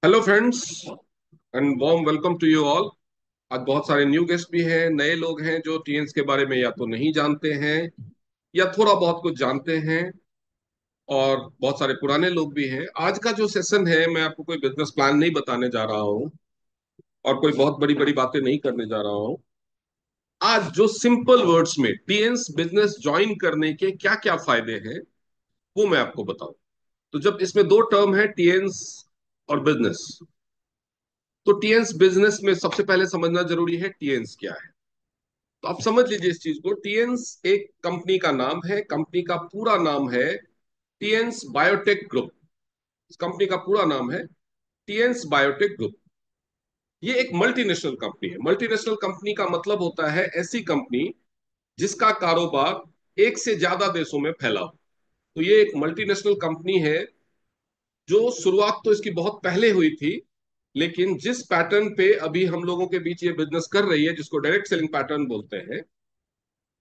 Hello friends and warm welcome to you all. आज बहुत सारे न्यू गेस्ट भी हैं, नए लोग हैं जो टीएन्स के बारे में या तो नहीं जानते हैं या थोड़ा बहुत कुछ जानते हैं, और बहुत सारे पुराने लोग भी हैं। आज का जो सेशन है, मैं आपको कोई बिजनेस प्लान नहीं बताने जा रहा हूँ और कोई बहुत बड़ी बड़ी बातें नहीं करने जा रहा हूँ। आज जो सिंपल वर्ड्स में टीएन्स बिजनेस ज्वाइन करने के क्या क्या फायदे हैं वो मैं आपको बताऊं। तो जब इसमें दो टर्म है, टीएन्स और बिजनेस, तो टीएन्स बिजनेस में सबसे पहले समझना जरूरी है टीएन्स क्या है। तो आप समझ लीजिए इस चीज को। टीएन्स एक कंपनी का नाम है, कंपनी का पूरा नाम है टीएन्स बायोटेक ग्रुप। इस कंपनी का पूरा नाम है टीएन्स बायोटेक ग्रुप। ये एक मल्टीनेशनल कंपनी है। मल्टीनेशनल कंपनी का मतलब होता है ऐसी कंपनी जिसका कारोबार एक से ज्यादा देशों में फैला हो। तो ये एक मल्टीनेशनल कंपनी है जो शुरुआत तो इसकी बहुत पहले हुई थी, लेकिन जिस पैटर्न पे अभी हम लोगों के बीच ये बिजनेस कर रही है, जिसको डायरेक्ट सेलिंग पैटर्न बोलते हैं,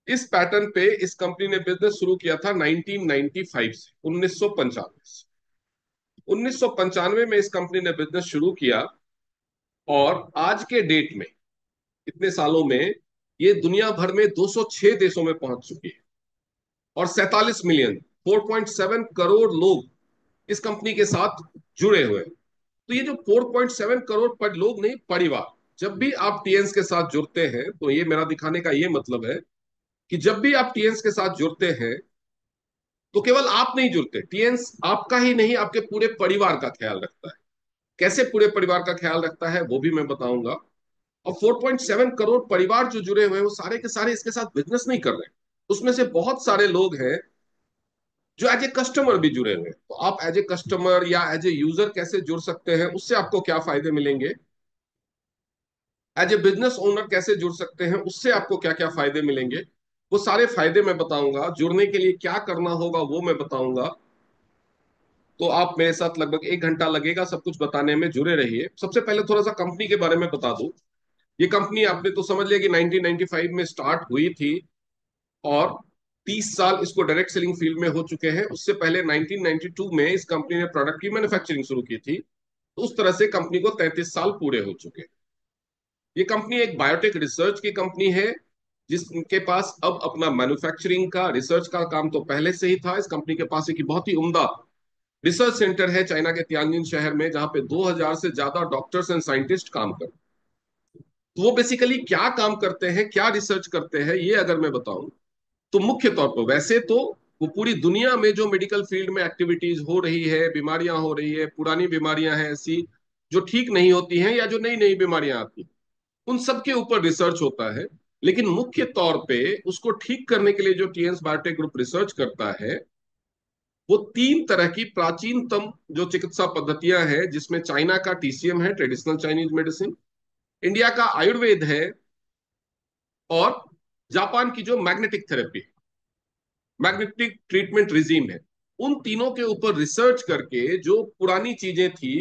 इस पैटर्न पे इस कंपनी ने बिजनेस शुरू किया था 1995 से, 1995 से। 1995 में इस कंपनी ने बिजनेस शुरू किया, और आज के डेट में, इतने सालों में, ये दुनिया भर में 206 देशों में पहुंच चुकी है, और 47 मिलियन, 4.7 करोड़ लोग इस कंपनी के साथ जुड़े हुए हैं। तो ये जो 4.7 करोड़ पर लोग नहीं, परिवार, जब भी आप टीएन्स के साथ जुड़ते हैं, तो ये मेरा दिखाने का ये मतलब है कि जब भी आप टीएन्स के साथ जुड़ते हैं तो केवल आप नहीं जुड़ते, टीएन्स आपका ही नहीं, आपके पूरे परिवार का ख्याल रखता है। कैसे पूरे परिवार का ख्याल रखता है वो भी मैं बताऊंगा। और 4.7 करोड़ परिवार जो जुड़े हुए हैं, वो सारे के सारे इसके साथ बिजनेस नहीं कर रहे हैं। उसमें से बहुत सारे लोग हैं जो एज ए कस्टमर भी जुड़े हुए हैं। तो आप एज ए कस्टमर या एज ए यूजर कैसे जुड़ सकते हैं, उससे आपको क्या फायदे मिलेंगे, एज ए बिजनेस ओनर कैसे जुड़ सकते हैं, उससे आपको क्या क्या फायदे मिलेंगे, वो सारे फायदे मैं बताऊंगा। जुड़ने के लिए क्या करना होगा वो मैं बताऊंगा। तो आप मेरे साथ लगभग 1 घंटा लगेगा सब कुछ बताने में, जुड़े रहिए। सबसे पहले थोड़ा सा कंपनी के बारे में बता दूं। ये कंपनी आपने तो समझ लिया कि 1995 में स्टार्ट हुई थी, और 30 साल इसको डायरेक्ट सेलिंग फील्ड में हो चुके हैं। उससे पहले 1992 में इस कंपनी ने प्रोडक्ट की मैन्युफैक्चरिंग शुरू की थी। तो उस तरह से कंपनी को 33 साल पूरे हो चुके हैं। ये कंपनी एक बायोटेक रिसर्च की कंपनी है, जिसके पास अब अपना मैन्युफैक्चरिंग का, रिसर्च का काम तो पहले से ही था। इस कंपनी के पास एक बहुत ही उम्दा रिसर्च सेंटर है चाइना के तियानजिन शहर में, जहां पे 2000 से ज्यादा डॉक्टर्स एंड साइंटिस्ट काम करते हैं। तो वो बेसिकली क्या काम करते हैं, क्या रिसर्च करते हैं, ये अगर मैं बताऊं, तो मुख्य तौर पर वैसे तो वो पूरी दुनिया में जो मेडिकल फील्ड में एक्टिविटीज हो रही है, बीमारियां हो रही है, पुरानी बीमारियां हैं ऐसी जो ठीक नहीं होती हैं, या जो नई नई बीमारियां आती हैं, उन सब के ऊपर रिसर्च होता है। लेकिन मुख्य तौर पे उसको ठीक करने के लिए जो टीएस बायोटेक ग्रुप रिसर्च करता है, वो 3 तरह की प्राचीनतम जो चिकित्सा पद्धतियां हैं, जिसमें चाइना का टीसीएम है, ट्रेडिशनल चाइनीज मेडिसिन, इंडिया का आयुर्वेद है, और जापान की जो magnetic therapy, magnetic treatment regime है, उन तीनों के ऊपर रिसर्च करके जो पुरानी चीजें थी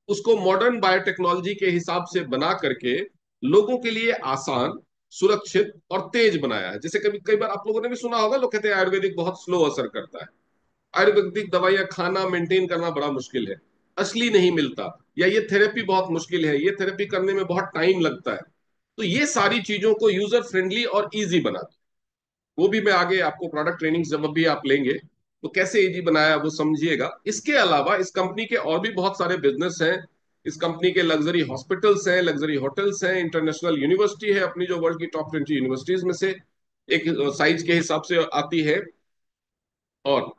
उसको मॉडर्न बायोटेक्नोलॉजी के हिसाब से बना करके लोगों के लिए आसान, सुरक्षित और तेज बनाया है। जैसे कभी कई बार आप लोगों ने भी सुना होगा, लोग कहते हैं आयुर्वेदिक बहुत स्लो असर करता है, आयुर्वेदिक दवाइयां खाना मेंटेन करना बड़ा मुश्किल है, असली नहीं मिलता, या ये थेरेपी बहुत मुश्किल है, ये थेरेपी करने में बहुत टाइम लगता है। तो ये सारी चीजों को यूजर फ्रेंडली और इजी बना, वो भी मैं आगे आपको प्रोडक्ट ट्रेनिंग जब भी आप लेंगे तो कैसे इजी बनाया वो समझिएगा। इसके अलावा इस कंपनी के और भी बहुत सारे बिजनेस हैं। इस कंपनी के लग्जरी हॉस्पिटल्स हैं, लग्जरी होटल्स हैं, इंटरनेशनल यूनिवर्सिटी है अपनी, जो वर्ल्ड की टॉप 20 यूनिवर्सिटीज में से एक साइज के हिसाब से आती है। और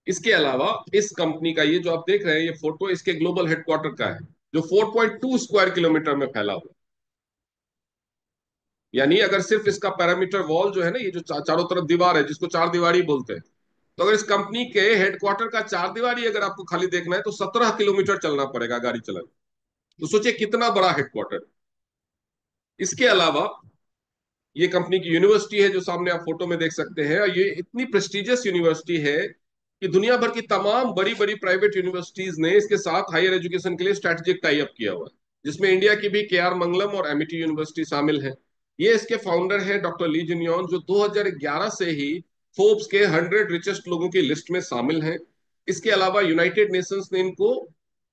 इसके अलावा इस कंपनी का ये जो आप देख रहे हैं ये फोटो, इसके ग्लोबल हेडक्वार्टर का है, जो 4.2 स्क्वायर किलोमीटर में फैला हुआ है। यानी अगर सिर्फ इसका पैरामीटर वॉल जो है ना, ये जो चारों तरफ दीवार है, जिसको चार दीवारी बोलते हैं, तो अगर इस कंपनी के हेडक्वार्टर का चार दीवारी अगर आपको खाली देखना है तो 17 किलोमीटर चलना पड़ेगा गाड़ी चलाने। तो सोचिए कितना बड़ा हेडक्वार्टर। इसके अलावा ये कंपनी की यूनिवर्सिटी है जो सामने आप फोटो में देख सकते हैं, और ये इतनी प्रेस्टिजियस यूनिवर्सिटी है कि दुनिया भर की तमाम बड़ी बड़ी प्राइवेट यूनिवर्सिटीज ने इसके साथ हायर एजुकेशन के लिए स्ट्रैटेजिक टाई अप किया हुआ है, जिसमें इंडिया की भी के आर मंगलम और एमिटी यूनिवर्सिटी शामिल है। ये इसके फाउंडर है डॉक्टर ली जिनयोन, जो 2011 से ही फोर्ब्स के 100 रिचेस्ट लोगों की लिस्ट में शामिल हैं। इसके अलावा यूनाइटेड नेशंस ने इनको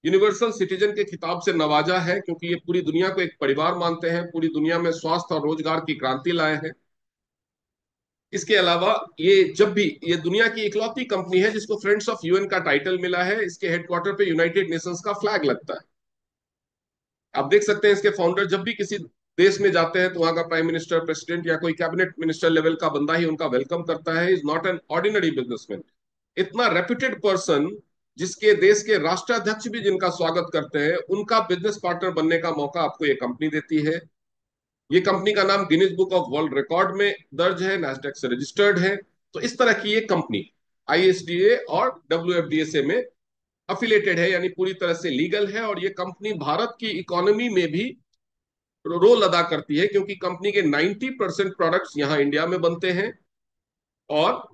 यूनिवर्सल सिटीजन के खिताब से नवाजा है, क्योंकि ये पूरी दुनिया को एक परिवार मानते हैं, पूरी दुनिया में स्वास्थ्य और रोजगार की क्रांति लाए हैं। इसके अलावा ये दुनिया की इकलौती कंपनी है जिसको फ्रेंड्स ऑफ यूएन का टाइटल मिला है। इसके हेडक्वार्टर पे यूनाइटेड नेशंस का फ्लैग लगता है। आप देख सकते हैं इसके फाउंडर जब भी किसी देश में जाते हैं तो वहां का प्राइम मिनिस्टर, प्रेसिडेंट या कोई कैबिनेट मिनिस्टर लेवल का बंदा ही उनका वेलकम करता है। Is not an ordinary businessman. इतना रेप्यूटेड पर्सन, जिसके देश के राष्ट्राध्यक्ष भी जिनका स्वागत करते हैं, उनका बिजनेस पार्टनर बनने का मौका आपको ये कंपनी देती है। ये कंपनी का नाम Guinness book of world record में दर्ज है, नैस्डैक से रजिस्टर्ड है। तो इस तरह की ये कंपनी आईएसडीए और डब्ल्यूएफडीएसए में अफिलेटेड है, यानी पूरी तरह से लीगल है। और ये कंपनी भारत की इकोनॉमी में भी रोल अदा करती है, क्योंकि कंपनी के 90% प्रोडक्ट्स यहाँ इंडिया में बनते हैं और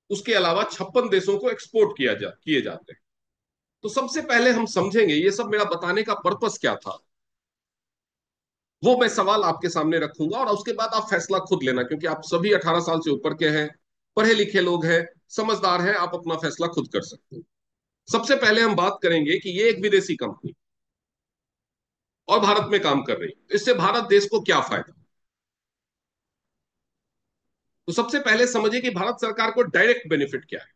उसके अलावा 56 देशों को एक्सपोर्ट किए जाते हैं। तो सबसे पहले हम समझेंगे ये सब मेरा बताने का पर्पस क्या था, वो मैं सवाल आपके सामने रखूंगा और उसके बाद आप फैसला खुद लेना, क्योंकि आप सभी 18 साल से ऊपर के हैं, पढ़े लिखे लोग हैं, समझदार हैं, आप अपना फैसला खुद कर सकते हैं। सबसे पहले हम बात करेंगे कि ये एक विदेशी कंपनी और भारत में काम कर रही है, तो इससे भारत देश को क्या फायदा। तो सबसे पहले समझिए कि भारत सरकार को डायरेक्ट बेनिफिट क्या है।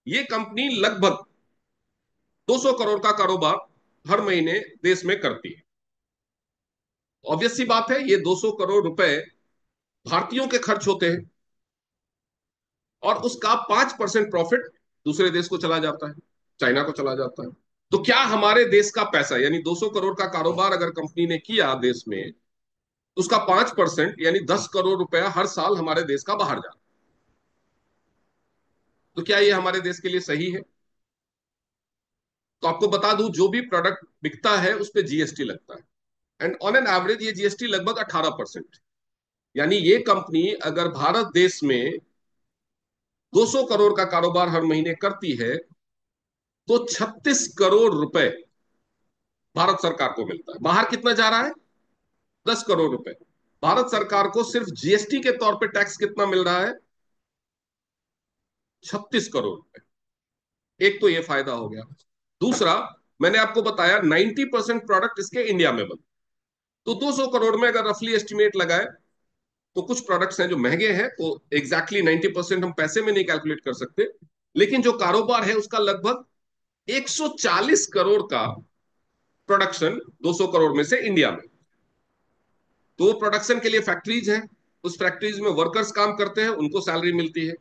ये कंपनी लगभग 200 करोड़ का कारोबार हर महीने देश में करती है। ऑब्वियस सी बात है, ये 200 करोड़ रुपए भारतीयों के खर्च होते हैं और उसका 5% प्रॉफिट दूसरे देश को चला जाता है, चाइना को चला जाता है। तो क्या हमारे देश का पैसा, यानी 200 करोड़ का कारोबार अगर कंपनी ने किया देश में, तो उसका 5% यानी 10 करोड़ रुपया हर साल हमारे देश का बाहर जाता है। तो क्या ये हमारे देश के लिए सही है? तो आपको बता दूं, जो भी प्रोडक्ट बिकता है उस पर जीएसटी लगता है, एंड ऑन एन एवरेज ये जीएसटी लगभग 18%। यानी ये कंपनी अगर भारत देश में 200 करोड़ का कारोबार हर महीने करती है, तो 36 करोड़ रुपए भारत सरकार को मिलता है। बाहर कितना जा रहा है? 10 करोड़ रुपए। भारत सरकार को सिर्फ जीएसटी के तौर पे टैक्स कितना मिल रहा है? 36 करोड़ रुपए। एक तो ये फायदा हो गया। दूसरा, मैंने आपको बताया 90% प्रोडक्ट इसके इंडिया में बनते। तो 200 करोड़ में अगर रफली एस्टिमेट लगाए, तो कुछ प्रोडक्ट्स हैं जो महंगे हैं, तो एग्जैक्टली 90% हम पैसे में नहीं कैलकुलेट कर सकते, लेकिन जो कारोबार है उसका लगभग 140 करोड़ का प्रोडक्शन 200 करोड़ में से इंडिया में। तो वो प्रोडक्शन के लिए फैक्ट्रीज हैं, उस फैक्ट्रीज में वर्कर्स काम करते हैं, उनको सैलरी मिलती है।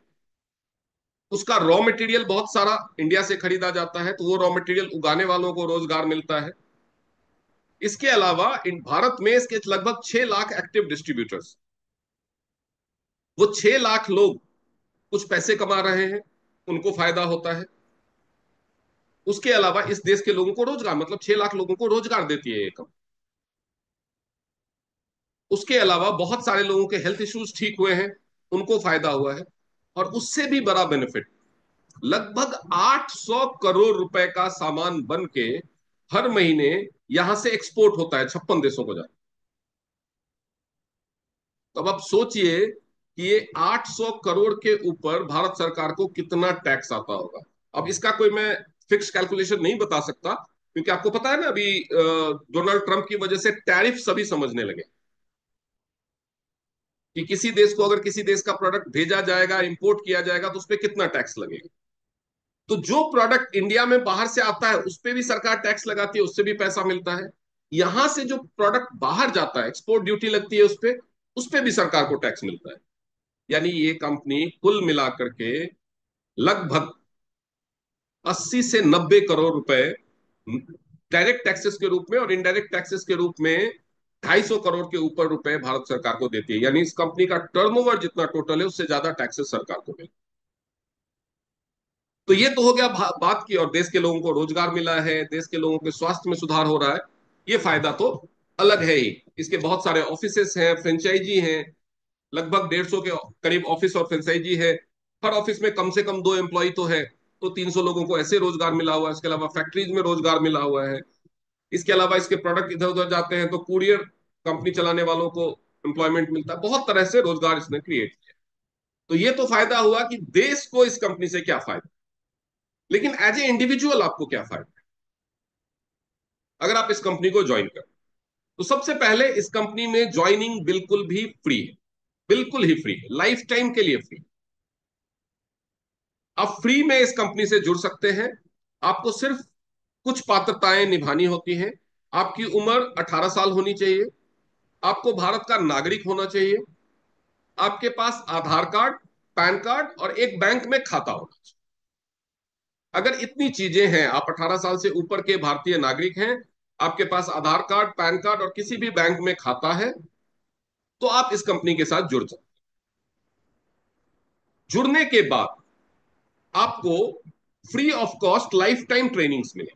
उसका रॉ मटेरियल बहुत सारा इंडिया से खरीदा जाता है, तो वो रॉ मटेरियल उगाने वालों को रोजगार मिलता है। इसके अलावा भारत में इसके लगभग 6 लाख एक्टिव डिस्ट्रीब्यूटर्स, वो 6 लाख लोग कुछ पैसे कमा रहे हैं, उनको फायदा होता है। उसके अलावा इस देश के लोगों को रोजगार, मतलब 6 लाख लोगों को रोजगार देती है ये कंपनी। उसके अलावा बहुत सारे लोगों के हेल्थ इश्यूज ठीक हुए हैं, उनको फायदा हुआ है। और उससे भी बड़ा बेनिफिट, लगभग 800 करोड़ रुपए का सामान बन के हर महीने यहां से एक्सपोर्ट होता है 56 देशों को जाता। तो अब आप सोचिए कि ये 800 करोड़ के ऊपर भारत सरकार को कितना टैक्स आता होगा। अब इसका कोई मैं फिक्स कैलकुलेशन नहीं बता सकता, क्योंकि आपको पता है ना, अभी डोनाल्ड ट्रंप की वजह से टैरिफ सभी समझने लगे कि किसी देश को अगर किसी देश का प्रोडक्ट भेजा जाएगा, इंपोर्ट किया जाएगा, तो उस पर कितना टैक्स लगेगा। तो जो प्रोडक्ट इंडिया में बाहर से आता है उस पर भी सरकार टैक्स लगाती है, उससे भी पैसा मिलता है। यहां से जो प्रोडक्ट बाहर जाता है, एक्सपोर्ट ड्यूटी लगती है उस पे भी सरकार को टैक्स मिलता है। यानी ये कंपनी कुल मिलाकर के लगभग 80 से 90 करोड़ रुपए डायरेक्ट टैक्सेस के रूप में और इनडायरेक्ट टैक्सेस के रूप में 250 करोड़ के ऊपर रुपए भारत सरकार को देती है। यानी इस कंपनी का टर्नओवर जितना टोटल है उससे ज्यादा टैक्सेस सरकार को मिलता है। तो ये तो हो गया बात की, और देश के लोगों को रोजगार मिला है, देश के लोगों के स्वास्थ्य में सुधार हो रहा है। ये फायदा तो अलग है ही। इसके बहुत सारे ऑफिसेस हैं, फ्रेंचाइजी हैं, लगभग 150 के करीब ऑफिस और फ्रेंचाइजी है। हर ऑफिस में कम से कम 2 एम्प्लॉय तो है, तो 300 लोगों को ऐसे रोजगार मिला हुआ है। इसके अलावा फैक्ट्रीज में रोजगार मिला हुआ है। इसके अलावा इसके प्रोडक्ट इधर उधर जाते हैं तो कुरियर कंपनी चलाने वालों को एम्प्लॉयमेंट मिलता है। बहुत तरह से रोजगार इसने क्रिएट किया। तो ये तो फायदा हुआ कि देश को इस कंपनी से क्या फायदा। लेकिन एज ए इंडिविजुअल आपको क्या फायदा है अगर आप इस कंपनी को ज्वाइन करें? तो सबसे पहले इस कंपनी में ज्वाइनिंग बिल्कुल भी फ्री है, बिल्कुल ही फ्री है, लाइफ टाइम के लिए फ्री। आप फ्री में इस कंपनी से जुड़ सकते हैं। आपको सिर्फ कुछ पात्रताएं निभानी होती हैं। आपकी उम्र 18 साल होनी चाहिए। आपको भारत का नागरिक होना चाहिए। आपके पास आधार कार्ड, पैन कार्ड और एक बैंक में खाता होना चाहिए। अगर इतनी चीजें हैं, आप 18 साल से ऊपर के भारतीय नागरिक हैं, आपके पास आधार कार्ड, पैन कार्ड और किसी भी बैंक में खाता है, तो आप इस कंपनी के साथ जुड़ सकते। जुड़ने के बाद आपको free of cost life time trainings मिले।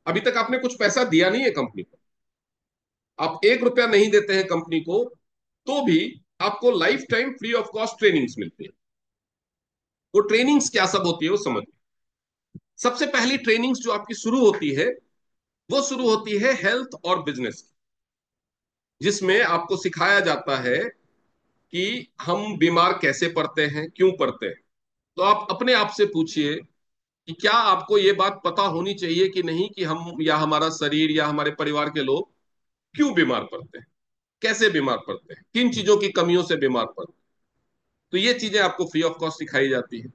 अभी तक आपने कुछ पैसा दिया नहीं है कंपनी को, आप 1 रुपया नहीं देते हैं कंपनी को, तो भी आपको life time free of cost trainings मिलती है। वो ट्रेनिंग्स क्या सब होती है वो समझ। सबसे पहली ट्रेनिंग्स जो आपकी शुरू होती है, वो शुरू होती है हेल्थ और बिजनेस की, जिसमें आपको सिखाया जाता है कि हम बीमार कैसे पड़ते हैं, क्यों पड़ते हैं। तो आप अपने आप से पूछिए कि क्या आपको ये बात पता होनी चाहिए कि नहीं, कि हम या हमारा शरीर या हमारे परिवार के लोग क्यों बीमार पड़ते हैं, कैसे बीमार पड़ते हैं, किन चीजों की कमियों से बीमार पड़ते हैं। तो ये चीजें आपको फ्री ऑफ कॉस्ट सिखाई जाती है।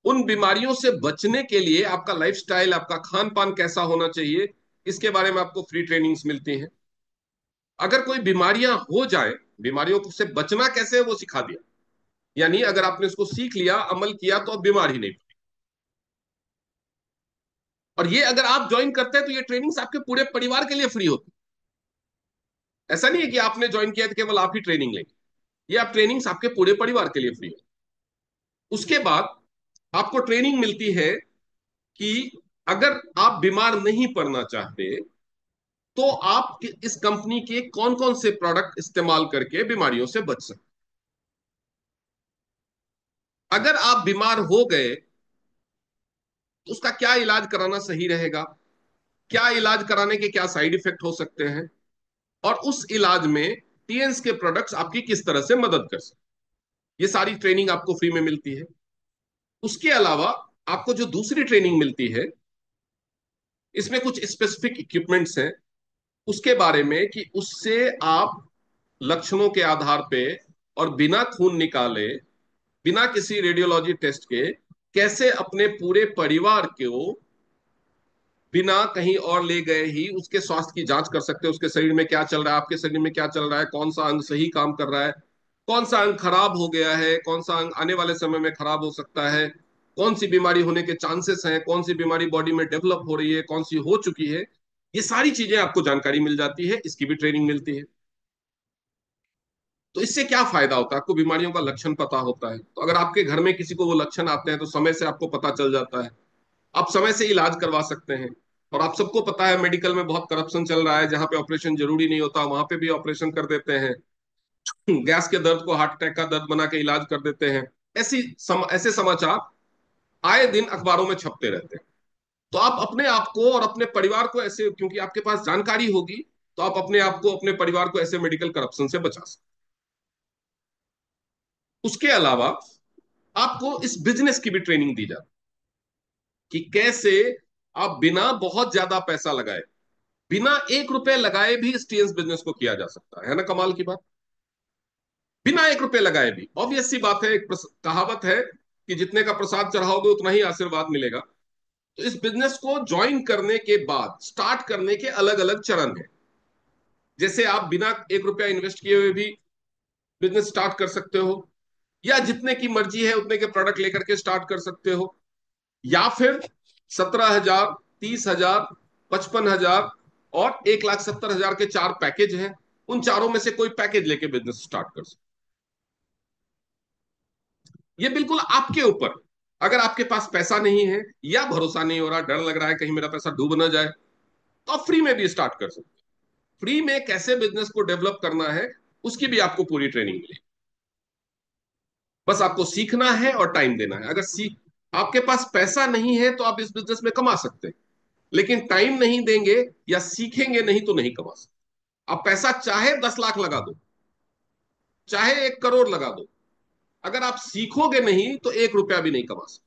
उन बीमारियों से बचने के लिए आपका लाइफस्टाइल, आपका खान पान कैसा होना चाहिए, इसके बारे में आपको फ्री ट्रेनिंग्स मिलती हैं। अगर कोई बीमारियां हो जाए, बीमारियों से बचना कैसे है वो सिखा दिया। यानी अगर आपने उसको सीख लिया, अमल किया, तो अब बीमार ही नहीं। और ये अगर आप ज्वाइन करते हैं तो ये ट्रेनिंग्स आपके पूरे परिवार के लिए फ्री होती है। ऐसा नहीं है कि आपने ज्वाइन किया तो केवल आप ही ट्रेनिंग लेंगे। ये आप ट्रेनिंग्स आपके पूरे परिवार के लिए फ्री है। उसके बाद आपको ट्रेनिंग मिलती है कि अगर आप बीमार नहीं पड़ना चाहते, तो आप इस कंपनी के कौन कौन से प्रोडक्ट इस्तेमाल करके बीमारियों से बच सकते। अगर आप बीमार हो गए तो उसका क्या इलाज कराना सही रहेगा, क्या इलाज कराने के क्या साइड इफेक्ट हो सकते हैं, और उस इलाज में टीएंस के प्रोडक्ट्स आपकी किस तरह से मदद कर सकते हैं। ये सारी ट्रेनिंग आपको फ्री में मिलती है। उसके अलावा आपको जो दूसरी ट्रेनिंग मिलती है, इसमें कुछ स्पेसिफिक इक्विपमेंट्स हैं उसके बारे में, कि उससे आप लक्षणों के आधार पे और बिना खून निकाले, बिना किसी रेडियोलॉजी टेस्ट के, कैसे अपने पूरे परिवार को बिना कहीं और ले गए ही उसके स्वास्थ्य की जांच कर सकते हैं। उसके शरीर में क्या चल रहा है, आपके शरीर में क्या चल रहा है, कौन सा अंग सही काम कर रहा है, कौन सा अंग खराब हो गया है, कौन सा अंग आने वाले समय में खराब हो सकता है, कौन सी बीमारी होने के चांसेस हैं, कौन सी बीमारी बॉडी में डेवलप हो रही है, कौन सी हो चुकी है। ये सारी चीजें आपको जानकारी मिल जाती है, इसकी भी ट्रेनिंग मिलती है। तो इससे क्या फायदा होता है? आपको बीमारियों का लक्षण पता होता है, तो अगर आपके घर में किसी को वो लक्षण आते हैं तो समय से आपको पता चल जाता है, आप समय से इलाज करवा सकते हैं। और आप सबको पता है मेडिकल में बहुत करप्शन चल रहा है, जहां पे ऑपरेशन जरूरी नहीं होता वहां पे भी ऑपरेशन कर देते हैं। गैस के दर्द को हार्ट अटैक का दर्द बना के इलाज कर देते हैं। ऐसे समाचार आए दिन अखबारों में छपते रहते हैं। तो आप अपने आप को और अपने परिवार को ऐसे, क्योंकि आपके पास जानकारी होगी, तो आप अपने आप को, अपने परिवार को ऐसे मेडिकल करप्शन से बचा सकते। उसके अलावा आपको इस बिजनेस की भी ट्रेनिंग दी जाती कि कैसे आप बिना बहुत ज्यादा पैसा लगाए, बिना 1 रुपए लगाए भी इस टीएस बिजनेस को किया जा सकता है ना? कमाल की बात। बिना 1 रुपए लगाए भी, ऑब्वियस सी बात है, एक कहावत है कि जितने का प्रसाद चढ़ाओगे उतना ही आशीर्वाद मिलेगा। तो इस बिजनेस को ज्वाइन करने के बाद स्टार्ट करने के अलग अलग चरण हैं। जैसे आप बिना 1 रुपया इन्वेस्ट किए हुए भी बिजनेस स्टार्ट कर सकते हो, या जितने की मर्जी है उतने के प्रोडक्ट लेकर के स्टार्ट कर सकते हो, या फिर 17,000, 30,000, 55,000 और 1,70,000 के चार पैकेज हैं। उन चारों में से कोई पैकेज लेके बिजनेस स्टार्ट कर सकते। ये बिल्कुल आपके ऊपर। अगर आपके पास पैसा नहीं है, या भरोसा नहीं हो रहा, डर लग रहा है कहीं मेरा पैसा डूब ना जाए, तो आप फ्री में भी स्टार्ट कर सकते हैं। फ्री में कैसे बिजनेस को डेवलप करना है, उसकी भी आपको पूरी ट्रेनिंग मिलेगी। बस आपको सीखना है और टाइम देना है। अगर सीख आपके पास पैसा नहीं है तो आप इस बिजनेस में कमा सकते हैं, लेकिन टाइम नहीं देंगे या सीखेंगे नहीं तो नहीं कमा सकते। आप पैसा चाहे 10 लाख लगा दो, चाहे 1 करोड़ लगा दो, अगर आप सीखोगे नहीं तो 1 रुपया भी नहीं कमा सकते।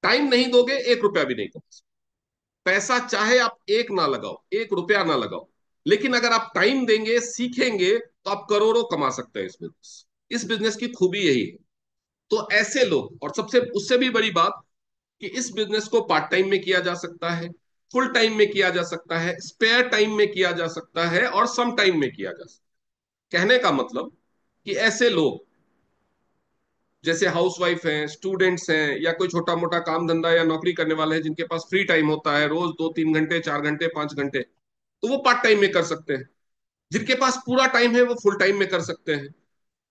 टाइम नहीं दोगे 1 रुपया भी नहीं कमा सकते। पैसा चाहे आप एक ना लगाओ, 1 रुपया ना लगाओ, लेकिन अगर आप टाइम देंगे, सीखेंगे, तो आप करोड़ों कमा सकते हैं इस बिजनेस की खूबी यही है। तो ऐसे लोग, और सबसे उससे भी बड़ी बात कि इस बिजनेस को पार्ट टाइम में किया जा सकता है, फुल टाइम में किया जा सकता है, स्पेयर टाइम में किया जा सकता है, और सम टाइम में किया जा सकता है। कहने का मतलब कि ऐसे लोग जैसे हाउसवाइफ हैं, स्टूडेंट्स हैं, या कोई छोटा मोटा काम धंधा या नौकरी करने वाले हैं जिनके पास फ्री टाइम होता है रोज 2-3 घंटे, 4 घंटे, 5 घंटे, तो वो पार्ट टाइम में कर सकते हैं। जिनके पास पूरा टाइम है वो फुल टाइम में कर सकते हैं।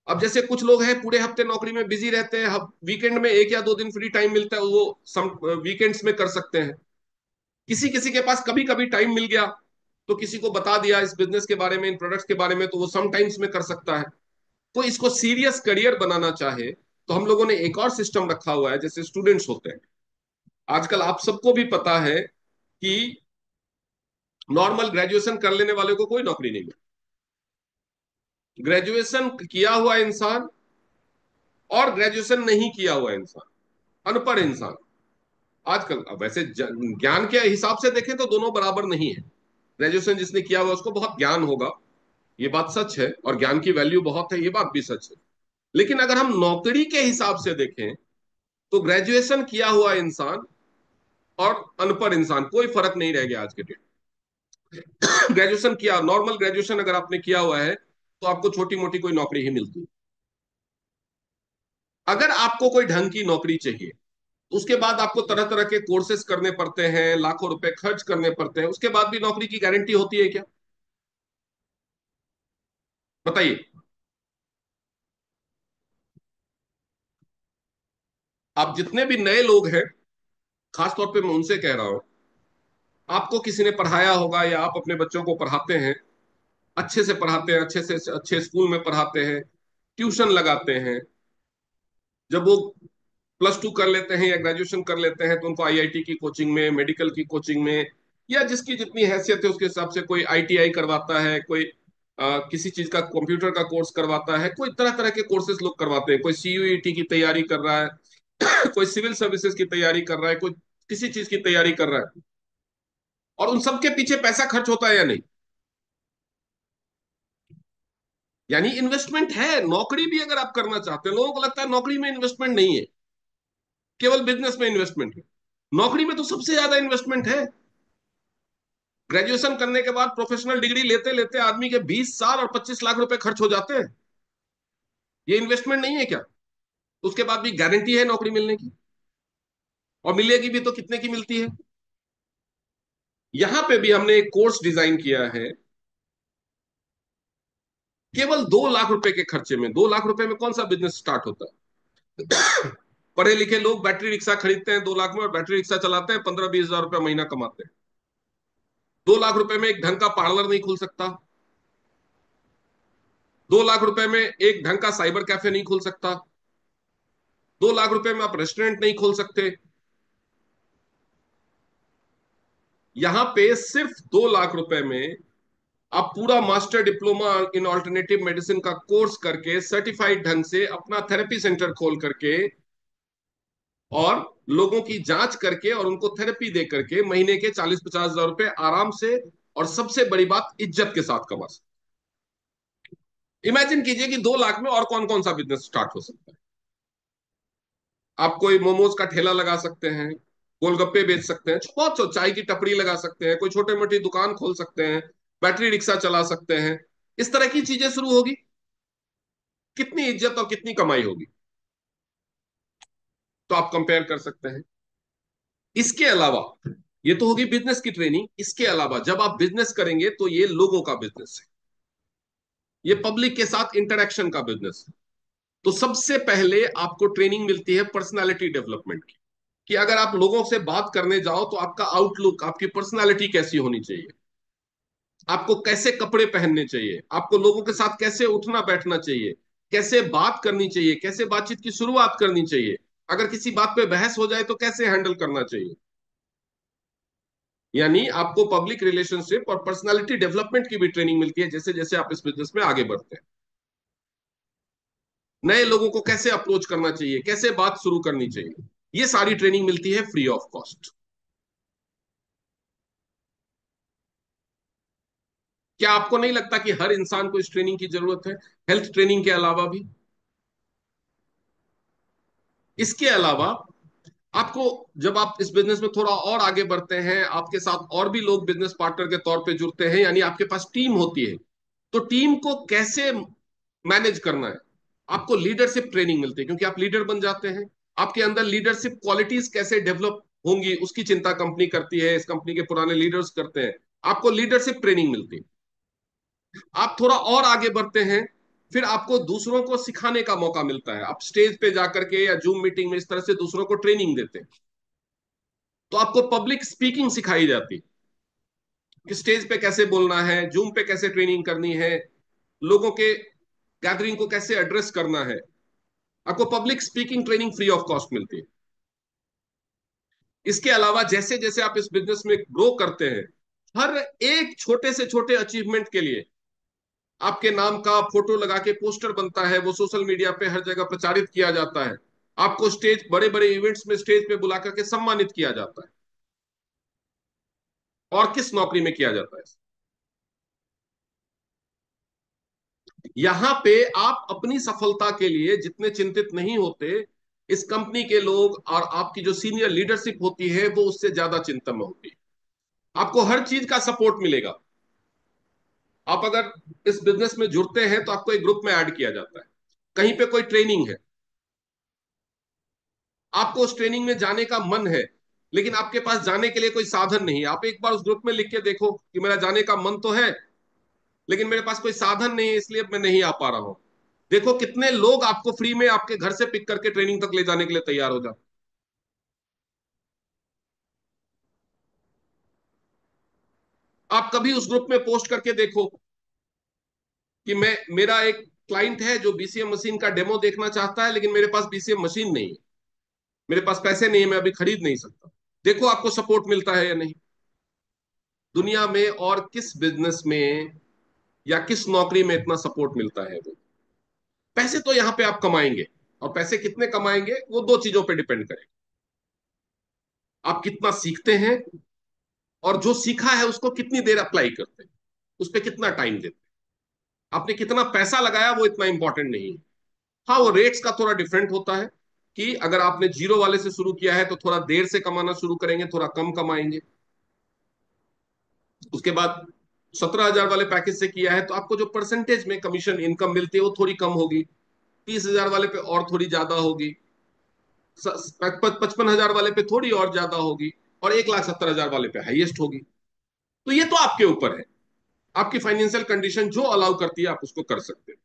अब जैसे कुछ लोग हैं पूरे हफ्ते नौकरी में बिजी रहते हैं, वीकेंड में 1 या 2 दिन फ्री टाइम मिलता है, वो सम वीकेंड्स में कर सकते हैं। किसी किसी के पास कभी कभी टाइम मिल गया तो किसी को बता दिया इस बिजनेस के बारे में, इन प्रोडक्ट्स के बारे में, तो वो सम टाइम्स में कर सकता है। कोई इसको सीरियस करियर बनाना चाहे तो हम लोगों ने एक और सिस्टम रखा हुआ है। जैसे स्टूडेंट्स होते हैं, आजकल आप सबको भी पता है कि नॉर्मल ग्रेजुएशन कर लेने वाले को कोई नौकरी नहीं मिलती। ग्रेजुएशन किया हुआ इंसान और ग्रेजुएशन नहीं किया हुआ इंसान, अनपढ़ इंसान, आजकल अब वैसे ज्ञान के हिसाब से देखें तो दोनों बराबर नहीं है। ग्रेजुएशन जिसने किया हुआ उसको बहुत ज्ञान होगा, ये बात सच है, और ज्ञान की वैल्यू बहुत है, ये बात भी सच है। लेकिन अगर हम नौकरी के हिसाब से देखें तो ग्रेजुएशन किया हुआ इंसान और अनपढ़ इंसान कोई फर्क नहीं रह गया आज के डेट। ग्रेजुएशन किया, नॉर्मल ग्रेजुएशन अगर आपने किया हुआ है तो आपको छोटी मोटी कोई नौकरी ही मिलती है। अगर आपको कोई ढंग की नौकरी चाहिए तो उसके बाद आपको तरह तरह के कोर्सेज करने पड़ते हैं, लाखों रुपए खर्च करने पड़ते हैं, उसके बाद भी नौकरी की गारंटी होती है क्या? बताइए। आप जितने भी नए लोग हैं, खासतौर पे मैं उनसे कह रहा हूं, आपको किसी ने पढ़ाया होगा या आप अपने बच्चों को पढ़ाते हैं, अच्छे से पढ़ाते हैं, अच्छे से अच्छे स्कूल में पढ़ाते हैं, ट्यूशन लगाते हैं। जब वो +2 कर लेते हैं या ग्रेजुएशन कर लेते हैं तो उनको आईआईटी की कोचिंग में, मेडिकल की कोचिंग में, या जिसकी जितनी हैसियत है उसके हिसाब से कोई आईटीआई करवाता है, कोई किसी चीज का कंप्यूटर का कोर्स करवाता है, कोई तरह तरह के कोर्सेज लोग करवाते हैं, कोई सीयूईटी की तैयारी कर रहा है, कोई सिविल सर्विसेज की तैयारी कर रहा है, कोई किसी चीज की तैयारी कर रहा है। और उन सबके पीछे पैसा खर्च होता है या नहीं? यानी इन्वेस्टमेंट है। नौकरी भी अगर आप करना चाहते हैं, लोगों को लगता है नौकरी में इन्वेस्टमेंट नहीं है, केवल बिजनेस में इन्वेस्टमेंट है। नौकरी में तो सबसे ज्यादा इन्वेस्टमेंट है। ग्रेजुएशन करने के बाद प्रोफेशनल डिग्री लेते लेते आदमी के 20 साल और 25 लाख रुपए खर्च हो जाते हैं। ये इन्वेस्टमेंट नहीं है क्या? उसके बाद भी गारंटी है नौकरी मिलने की, और मिलेगी भी तो कितने की मिलती है? यहां पे भी हमने एक कोर्स डिजाइन किया है, केवल 2 लाख रुपए के खर्चे में। 2 लाख रुपए में कौन सा बिजनेस स्टार्ट होता है? पढ़े लिखे लोग बैटरी रिक्शा खरीदते हैं 2 लाख में, और बैटरी रिक्शा चलाते हैं, 15-20 हजार रुपया महीना कमाते हैं। 2 लाख रुपए में एक ढंग का पार्लर नहीं खुल सकता। 2 लाख रुपए में एक ढंग का साइबर कैफे नहीं खुल सकता। 2 लाख रुपए में आप रेस्टोरेंट नहीं खोल सकते। यहां पे सिर्फ 2 लाख रुपए में आप पूरा master diploma in alternative medicine का कोर्स करके, सर्टिफाइड ढंग से अपना थेरेपी सेंटर खोल करके, और लोगों की जांच करके और उनको थेरेपी दे करके महीने के 40-50 हजार रुपए आराम से, और सबसे बड़ी बात इज्जत के साथ कमा सकते। इमेजिन कीजिए कि 2 लाख में और कौन कौन सा बिजनेस स्टार्ट हो सकता है। आप कोई मोमोज का ठेला लगा सकते हैं, गोलगप्पे बेच सकते हैं, बहुत चाय की टपरी लगा सकते हैं, कोई छोटे मोटी दुकान खोल सकते हैं, बैटरी रिक्शा चला सकते हैं। इस तरह की चीजें शुरू होगी, कितनी इज्जत और कितनी कमाई होगी, तो आप कंपेयर कर सकते हैं। इसके अलावा, ये तो होगी बिजनेस की ट्रेनिंग, इसके अलावा जब आप बिजनेस करेंगे तो ये लोगों का बिजनेस है, ये पब्लिक के साथ इंटरेक्शन का बिजनेस है। तो सबसे पहले आपको ट्रेनिंग मिलती है पर्सनालिटी डेवलपमेंट की, कि अगर आप लोगों से बात करने जाओ तो आपका आउटलुक, आपकी पर्सनालिटी कैसी होनी चाहिए, आपको कैसे कपड़े पहनने चाहिए, आपको लोगों के साथ कैसे उठना बैठना चाहिए, कैसे बात करनी चाहिए, कैसे बातचीत की शुरुआत करनी चाहिए, अगर किसी बात पे बहस हो जाए तो कैसे हैंडल करना चाहिए। यानी आपको पब्लिक रिलेशनशिप और पर्सनालिटी डेवलपमेंट की भी ट्रेनिंग मिलती है, जैसे जैसे आप इस बिजनेस में आगे बढ़ते हैं। नए लोगों को कैसे अप्रोच करना चाहिए, कैसे बात शुरू करनी चाहिए, ये सारी ट्रेनिंग मिलती है फ्री ऑफ कॉस्ट। क्या आपको नहीं लगता कि हर इंसान को इस ट्रेनिंग की जरूरत है, हेल्थ ट्रेनिंग के अलावा भी? इसके अलावा आपको, जब आप इस बिजनेस में थोड़ा और आगे बढ़ते हैं, आपके साथ और भी लोग बिजनेस पार्टनर के तौर पे जुड़ते हैं, यानी आपके पास टीम होती है, तो टीम को कैसे मैनेज करना है, आपको लीडरशिप ट्रेनिंग मिलती है, क्योंकि आप लीडर बन जाते हैं। आपके अंदर लीडरशिप क्वालिटीज कैसे डेवलप होंगी उसकी चिंता कंपनी करती है, इस कंपनी के पुराने लीडर्स करते हैं। आपको लीडरशिप ट्रेनिंग मिलती है। आप थोड़ा और आगे बढ़ते हैं, फिर आपको दूसरों को सिखाने का मौका मिलता है। आप स्टेज पे जाकर के या जूम मीटिंग में इस तरह से दूसरों को ट्रेनिंग देते हैं। तो आपको पब्लिक स्पीकिंग सिखाई जाती है कि स्टेज पे कैसे बोलना है, जूम पे कैसे ट्रेनिंग करनी है, लोगों के गैदरिंग को कैसे एड्रेस करना है। आपको public speaking training free of cost मिलती है। इसके अलावा जैसे जैसे आप इस बिजनेस में ग्रो करते हैं, हर एक छोटे से छोटे अचीवमेंट के लिए आपके नाम का फोटो लगा के पोस्टर बनता है, वो सोशल मीडिया पे हर जगह प्रचारित किया जाता है। आपको स्टेज, बड़े बड़े इवेंट्स में स्टेज पे बुला करके सम्मानित किया जाता है। और किस नौकरी में किया जाता है? यहां पे आप अपनी सफलता के लिए जितने चिंतित नहीं होते, इस कंपनी के लोग और आपकी जो सीनियर लीडरशिप होती है वो उससे ज्यादा चिंता में होती है। आपको हर चीज का सपोर्ट मिलेगा। आप अगर इस बिजनेस में जुड़ते हैं तो आपको एक ग्रुप में ऐड किया जाता है। कहीं पे कोई ट्रेनिंग है, आपको उस ट्रेनिंग में जाने का मन है, लेकिन आपके पास जाने के लिए कोई साधन नहीं है। आप एक बार उस ग्रुप में लिख के देखो कि मेरा जाने का मन तो है, लेकिन मेरे पास कोई साधन नहीं है, इसलिए मैं नहीं आ पा रहा हूं। देखो कितने लोग आपको फ्री में आपके घर से पिक करके ट्रेनिंग तक ले जाने के लिए तैयार हो जाते। आप कभी उस ग्रुप में पोस्ट करके देखो कि मैं, मेरा एक क्लाइंट है जो बीसीएम मशीन का डेमो देखना चाहता है, लेकिन मेरे पास बीसीएम मशीन नहीं है, मेरे पास पैसे नहीं है, मैं अभी खरीद नहीं सकता। देखो आपको सपोर्ट मिलता है या नहीं। दुनिया में और किस बिजनेस में या किस नौकरी में इतना सपोर्ट मिलता है? वो पैसे तो यहां पे आप कमाएंगे, और पैसे कितने कमाएंगे वो दो चीजों पे डिपेंड करेगा। आप कितना सीखते हैं, और जो सीखा है उसको कितनी देर अप्लाई करते हैं, उस पर कितना टाइम देते हैं। आपने कितना पैसा लगाया वो इतना इंपॉर्टेंट नहीं है। हाँ, वो रेट्स का थोड़ा डिफरेंट होता है कि अगर आपने जीरो वाले से शुरू किया है तो थोड़ा देर से कमाना शुरू करेंगे, थोड़ा कम कमाएंगे। उसके बाद 17,000 वाले पैकेज से किया है तो आपको जो परसेंटेज में कमीशन इनकम मिलती है वो थोड़ी कम होगी। 30,000 वाले पे और थोड़ी ज्यादा होगी। 55,000 वाले पे थोड़ी और ज्यादा होगी। और 1,70,000 वाले पे हाईएस्ट होगी। तो ये तो आपके ऊपर है, आपकी फाइनेंशियल कंडीशन जो अलाउ करती है आप उसको कर सकते हैं।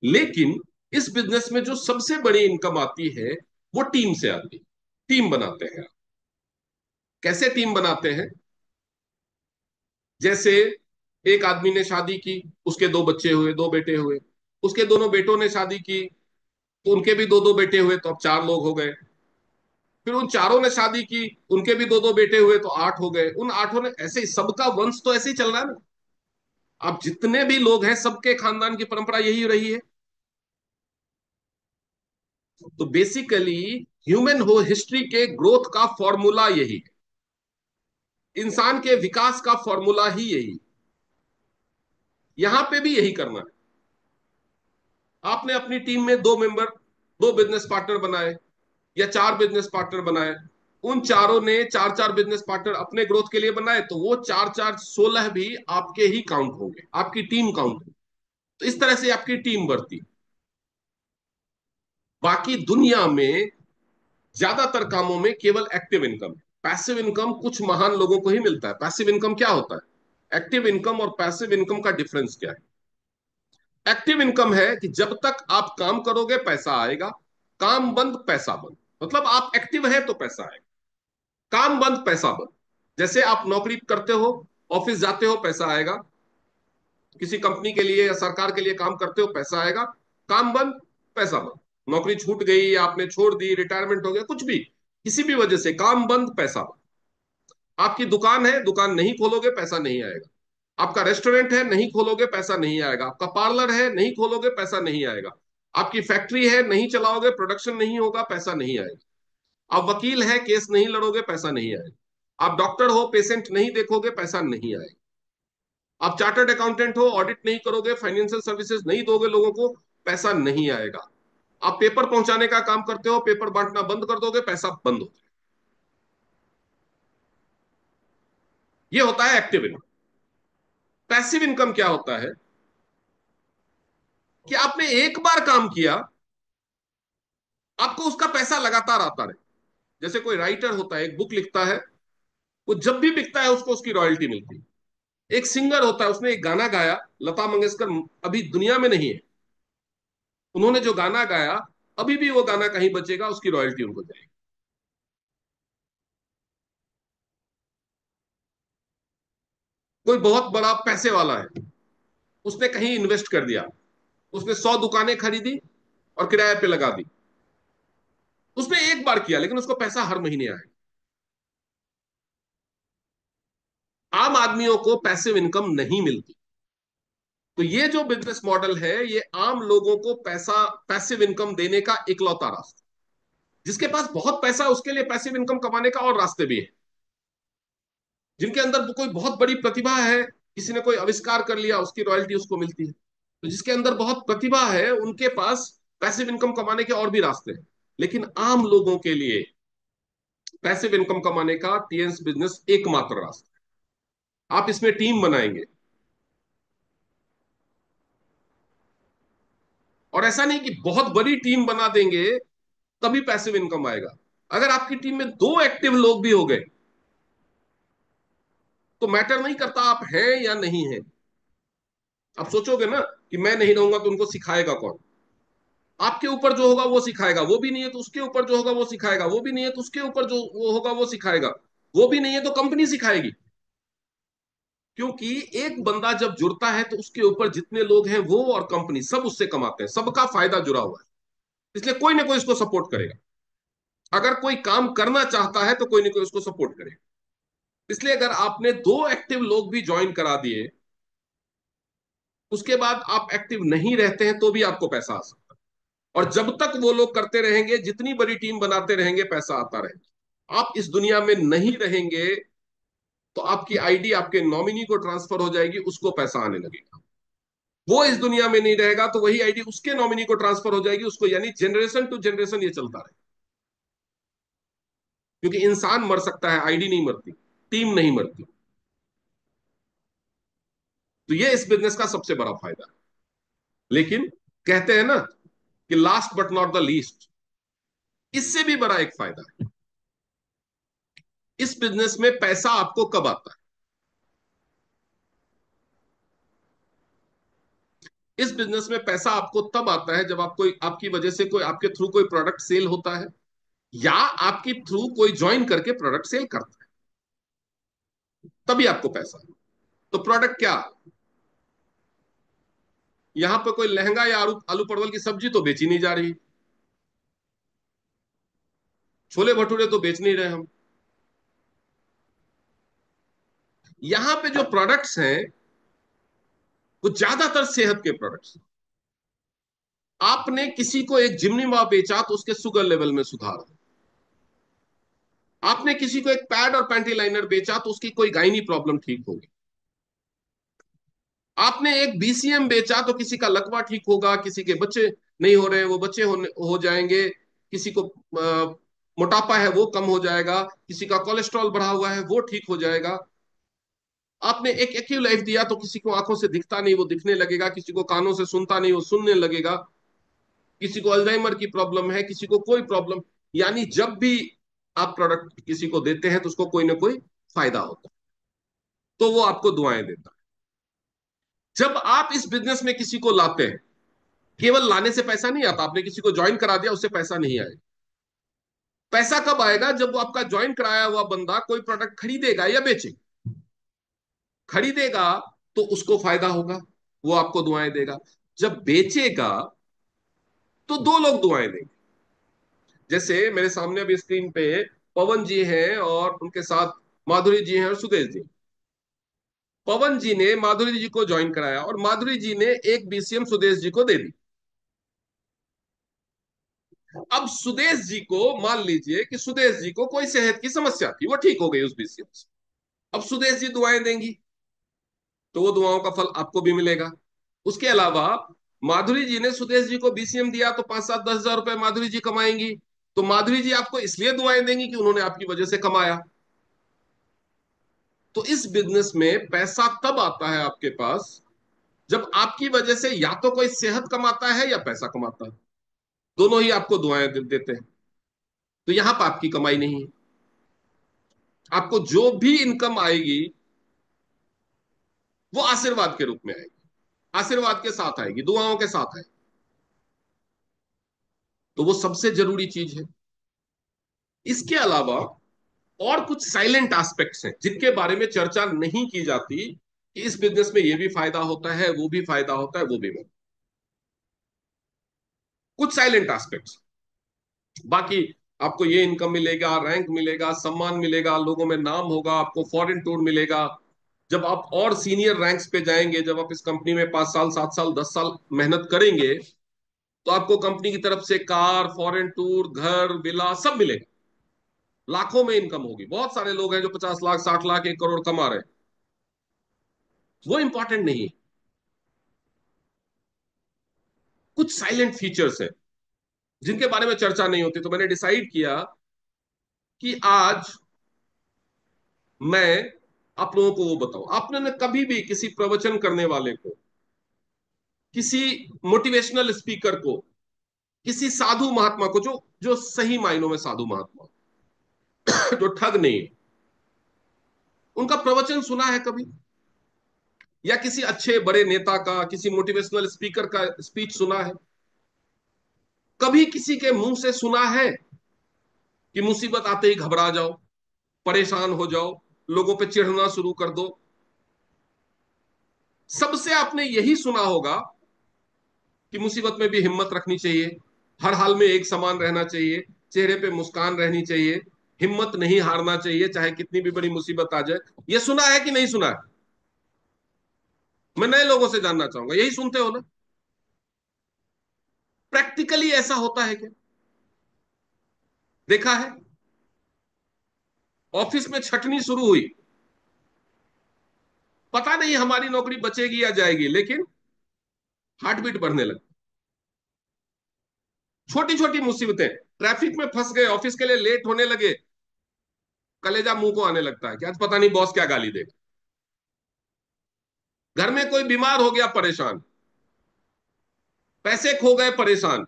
लेकिन इस बिजनेस में जो सबसे बड़ी इनकम आती है वो टीम से आती है। टीम बनाते हैं। कैसे टीम बनाते हैं? जैसे एक आदमी ने शादी की, उसके दो बच्चे हुए, दो बेटे हुए। उसके दोनों बेटों ने शादी की, तो उनके भी दो दो बेटे हुए, तो अब चार लोग हो गए। फिर उन चारों ने शादी की, उनके भी दो दो बेटे हुए, तो आठ हो गए। उन आठों ने, ऐसे ही सबका वंश तो ऐसे ही चल रहा है ना। अब जितने भी लोग हैं सबके खानदान की परंपरा यही रही है। तो बेसिकली ह्यूमन हो हिस्ट्री के ग्रोथ का फॉर्मूला यही है। इंसान के विकास का फॉर्मूला ही यही। यहां पे भी यही करना है। आपने अपनी टीम में दो मेंबर, दो बिजनेस पार्टनर बनाए या चार बिजनेस पार्टनर बनाए। उन चारों ने चार चार बिजनेस पार्टनर अपने ग्रोथ के लिए बनाए, तो वो चार चार 16 भी आपके ही काउंट होंगे, आपकी टीम काउंट होगी। तो इस तरह से आपकी टीम बढ़ती। बाकी दुनिया में ज्यादातर कामों में केवल एक्टिव इनकम है। पैसिव इनकम कुछ महान लोगों को ही मिलता है। पैसिव इनकम क्या होता है? एक्टिव इनकम और पैसिव इनकम का डिफरेंस क्या है? एक्टिव इनकम है कि जब तक आप काम करोगे पैसा आएगा, काम बंद पैसा बंद। मतलब आप एक्टिव है तो पैसा आएगा, काम बंद पैसा बंद। जैसे आप नौकरी करते हो, ऑफिस जाते हो, पैसा आएगा। किसी कंपनी के लिए या सरकार के लिए काम करते हो, पैसा आएगा। काम बंद, पैसा बंद। नौकरी छूट गई या आपने छोड़ दी, रिटायरमेंट हो गया, कुछ भी, किसी भी वजह से काम बंद, पैसा बंद। आपकी दुकान है, दुकान नहीं खोलोगे पैसा नहीं आएगा। आपका रेस्टोरेंट है, नहीं खोलोगे पैसा नहीं आएगा। आपका पार्लर है, नहीं खोलोगे पैसा नहीं आएगा। आपकी फैक्ट्री है, नहीं चलाओगे, प्रोडक्शन नहीं होगा, पैसा नहीं आएगा। आप वकील है, केस नहीं लड़ोगे, पैसा नहीं आएगा। आप डॉक्टर हो, पेशेंट नहीं देखोगे, पैसा नहीं आएगा। आप चार्टर्ड अकाउंटेंट हो, ऑडिट नहीं करोगे, फाइनेंशियल सर्विसेज नहीं दोगे लोगों को, पैसा नहीं आएगा। आप पेपर पहुंचाने का काम करते हो, पेपर बांटना बंद कर दोगे, पैसा बंद हो जाएगा। ये होता है एक्टिव इनकम। पैसिव इनकम क्या होता है कि आपने एक बार काम किया, आपको उसका पैसा लगातार आता रहे। जैसे कोई राइटर होता है, एक बुक लिखता है, वो जब भी बिकता है उसको उसकी रॉयल्टी मिलती है। एक सिंगर होता है, उसने एक गाना गाया, लता मंगेशकर अभी दुनिया में नहीं है, उन्होंने जो गाना गाया, अभी भी वो गाना कहीं बचेगा, उसकी रॉयल्टी उनको जाएगी। कोई बहुत बड़ा पैसे वाला है, उसने कहीं इन्वेस्ट कर दिया, उसने 100 दुकानें खरीदी और किराए पे लगा दी। उसने एक बार किया, लेकिन उसको पैसा हर महीने आया। आम आदमियों को पैसिव इनकम नहीं मिलती। तो ये जो बिजनेस मॉडल है, ये आम लोगों को पैसा, पैसिव इनकम देने का इकलौता रास्ता। जिसके पास बहुत पैसा है उसके लिए पैसिव इनकम कमाने का और रास्ते भी है। जिनके अंदर कोई बहुत बड़ी प्रतिभा है, किसी ने कोई आविष्कार कर लिया, उसकी रॉयल्टी उसको मिलती है। तो जिसके अंदर बहुत प्रतिभा है, उनके पास पैसिव इनकम कमाने के और भी रास्ते हैं। लेकिन आम लोगों के लिए पैसिव इनकम कमाने का टीएन्स बिजनेस एकमात्र रास्ता है। आप इसमें टीम बनाएंगे, और ऐसा नहीं कि बहुत बड़ी टीम बना देंगे तभी पैसिव इनकम आएगा। अगर आपकी टीम में 2 एक्टिव लोग भी हो गए, तो मैटर नहीं करता आप हैं या नहीं हैं। आप सोचोगे ना कि मैं नहीं रहूंगा तो उनको सिखाएगा कौन। आपके ऊपर जो होगा वो सिखाएगा, वो भी नहीं है तो उसके ऊपर जो होगा वो सिखाएगा, वो भी नहीं है तो उसके ऊपर जो वो होगा वो सिखाएगा, वो भी नहीं है तो कंपनी सिखाएगी। क्योंकि एक बंदा जब जुड़ता है तो उसके ऊपर जितने लोग हैं वो और कंपनी सब उससे कमाते हैं, सबका फायदा जुड़ा हुआ है। इसलिए कोई ना कोई इसको सपोर्ट करेगा। अगर कोई काम करना चाहता है तो कोई ना कोई उसको सपोर्ट करेगा। इसलिए अगर आपने 2 एक्टिव लोग भी ज्वाइन करा दिए, उसके बाद आप एक्टिव नहीं रहते हैं तो भी आपको पैसा आ सकता है। और जब तक वो लोग करते रहेंगे, जितनी बड़ी टीम बनाते रहेंगे, पैसा आता रहेगा। आप इस दुनिया में नहीं रहेंगे तो आपकी आईडी आपके नॉमिनी को ट्रांसफर हो जाएगी, उसको पैसा आने लगेगा। वो इस दुनिया में नहीं रहेगा तो वही आईडी उसके नॉमिनी को ट्रांसफर हो जाएगी, उसको, यानी जनरेशन टू जनरेशन ये चलता रहे। क्योंकि इंसान मर सकता है, आईडी नहीं मरती, टीम नहीं मरती। तो ये इस बिजनेस का सबसे बड़ा फायदा है। लेकिन कहते हैं ना कि last but not the least, इससे भी बड़ा एक फायदा है। इस बिजनेस में पैसा आपको कब आता है? इस बिजनेस में पैसा आपको तब आता है जब आप कोई, आपकी वजह से कोई, आपके थ्रू कोई प्रोडक्ट सेल होता है, या आपके थ्रू कोई ज्वाइन करके प्रोडक्ट सेल करता है, तभी आपको पैसा है। तो प्रोडक्ट क्या? यहां पे कोई लहंगा या आलू आलू परवल की सब्जी तो बेची नहीं जा रही, छोले भटूरे तो बेच नहीं रहे हम। यहां पे जो प्रोडक्ट्स हैं वो ज्यादातर सेहत के प्रोडक्ट्स। आपने किसी को एक जिमनीमा बेचा तो उसके शुगर लेवल में सुधार हो। आपने किसी को एक पैड और पैंटी लाइनर बेचा तो उसकी कोई गायनी प्रॉब्लम ठीक होगी। आपने एक बीसीएम बेचा तो किसी का लकवा ठीक होगा, किसी के बच्चे नहीं हो रहे हैं वो बच्चे हो जाएंगे, किसी को मोटापा है वो कम हो जाएगा, किसी का कोलेस्ट्रॉल बढ़ा हुआ है वो ठीक हो जाएगा। आपने एक एक्यू लाइफ दिया तो किसी को आंखों से दिखता नहीं वो दिखने लगेगा, किसी को कानों से सुनता नहीं वो सुनने लगेगा, किसी को अल्जाइमर की प्रॉब्लम है, किसी को कोई प्रॉब्लम। यानी जब भी आप प्रोडक्ट किसी को देते हैं तो उसको कोई ना कोई फायदा होता है, तो वो आपको दुआएं देता है। जब आप इस बिजनेस में किसी को लाते हैं, केवल लाने से पैसा नहीं आता, आपने किसी को ज्वाइन करा दिया उससे पैसा नहीं आएगा। पैसा कब आएगा? जब वो आपका ज्वाइन कराया हुआ बंदा कोई प्रोडक्ट खरीदेगा या बेचेगा। खरीदेगा तो उसको फायदा होगा, वो आपको दुआएं देगा। जब बेचेगा तो 2 लोग दुआएं देंगे। जैसे मेरे सामने अभी स्क्रीन पे पवन जी हैं और उनके साथ माधुरी जी हैं और सुदेश जी। पवन जी ने माधुरी जी को ज्वाइन कराया और माधुरी जी ने एक बीसीएम सुदेश जी को दे दी। अब सुदेश जी को, मान लीजिए कि सुदेश जी को कोई सेहत की समस्या थी, वो ठीक हो गई उस बीसीएम से। अब सुदेश जी दुआएं देंगी, तो वो दुआओं का फल आपको भी मिलेगा। उसके अलावा माधुरी जी ने सुदेश जी को बीसीएम दिया, तो 5-7-10 हजार रुपए माधुरी जी कमाएंगी। तो माधुरी जी आपको इसलिए दुआएं देंगी कि उन्होंने आपकी वजह से कमाया। तो इस बिजनेस में पैसा तब आता है आपके पास, जब आपकी वजह से या तो कोई सेहत कमाता है या पैसा कमाता है। दोनों ही आपको दुआएं देते हैं। तो यहां पर आपकी कमाई नहीं है। आपको जो भी इनकम आएगी वो आशीर्वाद के रूप में आएगी, आशीर्वाद के साथ आएगी, दुआओं के साथ आएगी। तो वो सबसे जरूरी चीज है। इसके अलावा और कुछ साइलेंट एस्पेक्ट्स हैं जिनके बारे में चर्चा नहीं की जाती, कि इस बिजनेस में ये भी फायदा होता है, वो भी फायदा होता है, वो भी मैं, कुछ साइलेंट एस्पेक्ट्स। बाकी आपको ये इनकम मिलेगा, रैंक मिलेगा, सम्मान मिलेगा, लोगों में नाम होगा, आपको फॉरेन टूर मिलेगा। जब आप और सीनियर रैंक्स पे जाएंगे, जब आप इस कंपनी में 5 साल, 7 साल, 10 साल मेहनत करेंगे, तो आपको कंपनी की तरफ से कार, फॉरेन टूर, घर, विला सब मिलेगा। लाखों में इनकम होगी। बहुत सारे लोग हैं जो 50 लाख, 60 लाख, 1 करोड़ कमा रहे हैं। वो इंपॉर्टेंट नहीं है। कुछ साइलेंट फीचर्स हैं जिनके बारे में चर्चा नहीं होती। तो मैंने डिसाइड किया कि आज मैं आप लोगों को वो बताऊं। आपने ने कभी भी किसी प्रवचन करने वाले को, किसी मोटिवेशनल स्पीकर को, किसी साधु महात्मा को, जो जो सही मायनों में साधु महात्मा, जो ठग नहीं है, उनका प्रवचन सुना है कभी? या किसी अच्छे बड़े नेता का, किसी मोटिवेशनल स्पीकर का स्पीच सुना है? कभी किसी के मुंह से सुना है कि मुसीबत आते ही घबरा जाओ, परेशान हो जाओ, लोगों पे चिढ़ना शुरू कर दो? सबसे आपने यही सुना होगा कि मुसीबत में भी हिम्मत रखनी चाहिए, हर हाल में एक समान रहना चाहिए, चेहरे पे मुस्कान रहनी चाहिए, हिम्मत नहीं हारना चाहिए चाहे कितनी भी बड़ी मुसीबत आ जाए। ये सुना है कि नहीं सुना है? मैं नए लोगों से जानना चाहूंगा, यही सुनते हो ना? प्रैक्टिकली ऐसा होता है क्या? देखा है? ऑफिस में छटनी शुरू हुई, पता नहीं हमारी नौकरी बचेगी या जाएगी, लेकिन हार्ट बीट बढ़ने लगी। छोटी छोटी मुसीबतें, ट्रैफिक में फंस गए, ऑफिस के लिए लेट होने लगे, कलेजा मुंह को आने लगता है कि आज पता नहीं बॉस क्या गाली देगा। घर में कोई बीमार हो गया, परेशान, पैसे खो गए, परेशान।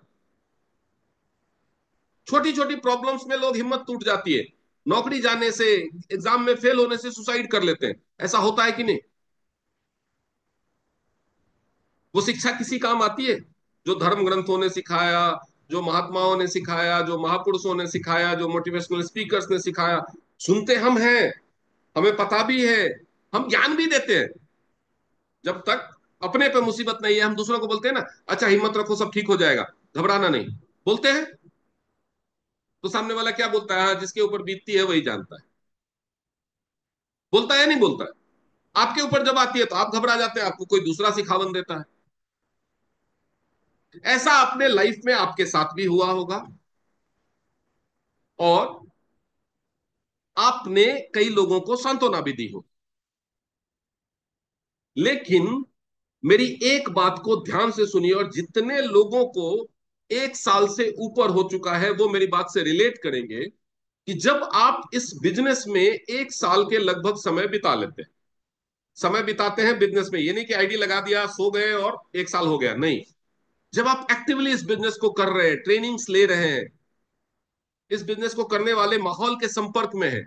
छोटी छोटी प्रॉब्लम्स में लोग हिम्मत टूट जाती है। नौकरी जाने से, एग्जाम में फेल होने से सुसाइड कर लेते हैं। ऐसा होता है कि नहीं? वो शिक्षा किसी काम आती है? जो धर्म ग्रंथों ने सिखाया, जो महात्माओं ने सिखाया, जो महापुरुषों ने सिखाया, जो मोटिवेशनल स्पीकर्स ने सिखाया, सुनते हम हैं, हमें पता भी है, हम ज्ञान भी देते हैं। जब तक अपने पे मुसीबत नहीं है, हम दूसरों को बोलते हैं ना, अच्छा हिम्मत रखो, सब ठीक हो जाएगा, घबराना नहीं, बोलते हैं। तो सामने वाला क्या बोलता है? हाँ, जिसके ऊपर बीतती है वही जानता है। बोलता है नहीं बोलता है? आपके ऊपर जब आती है तो आप घबरा जाते हैं, आपको कोई दूसरा सिखावन देता है। ऐसा अपने लाइफ में आपके साथ भी हुआ होगा, और आपने कई लोगों को सांत्वना भी दी हो। लेकिन मेरी एक बात को ध्यान से सुनिए, और जितने लोगों को 1 साल से ऊपर हो चुका है वो मेरी बात से रिलेट करेंगे, कि जब आप इस बिजनेस में 1 साल के लगभग समय बिता लेते हैं, समय बिताते हैं बिजनेस में, ये नहीं कि आईडी लगा दिया, सो गए और 1 साल हो गया, नहीं। जब आप एक्टिवली इस बिजनेस को कर रहे हैं, ट्रेनिंग्स ले रहे हैं, इस बिजनेस को करने वाले माहौल के संपर्क में है,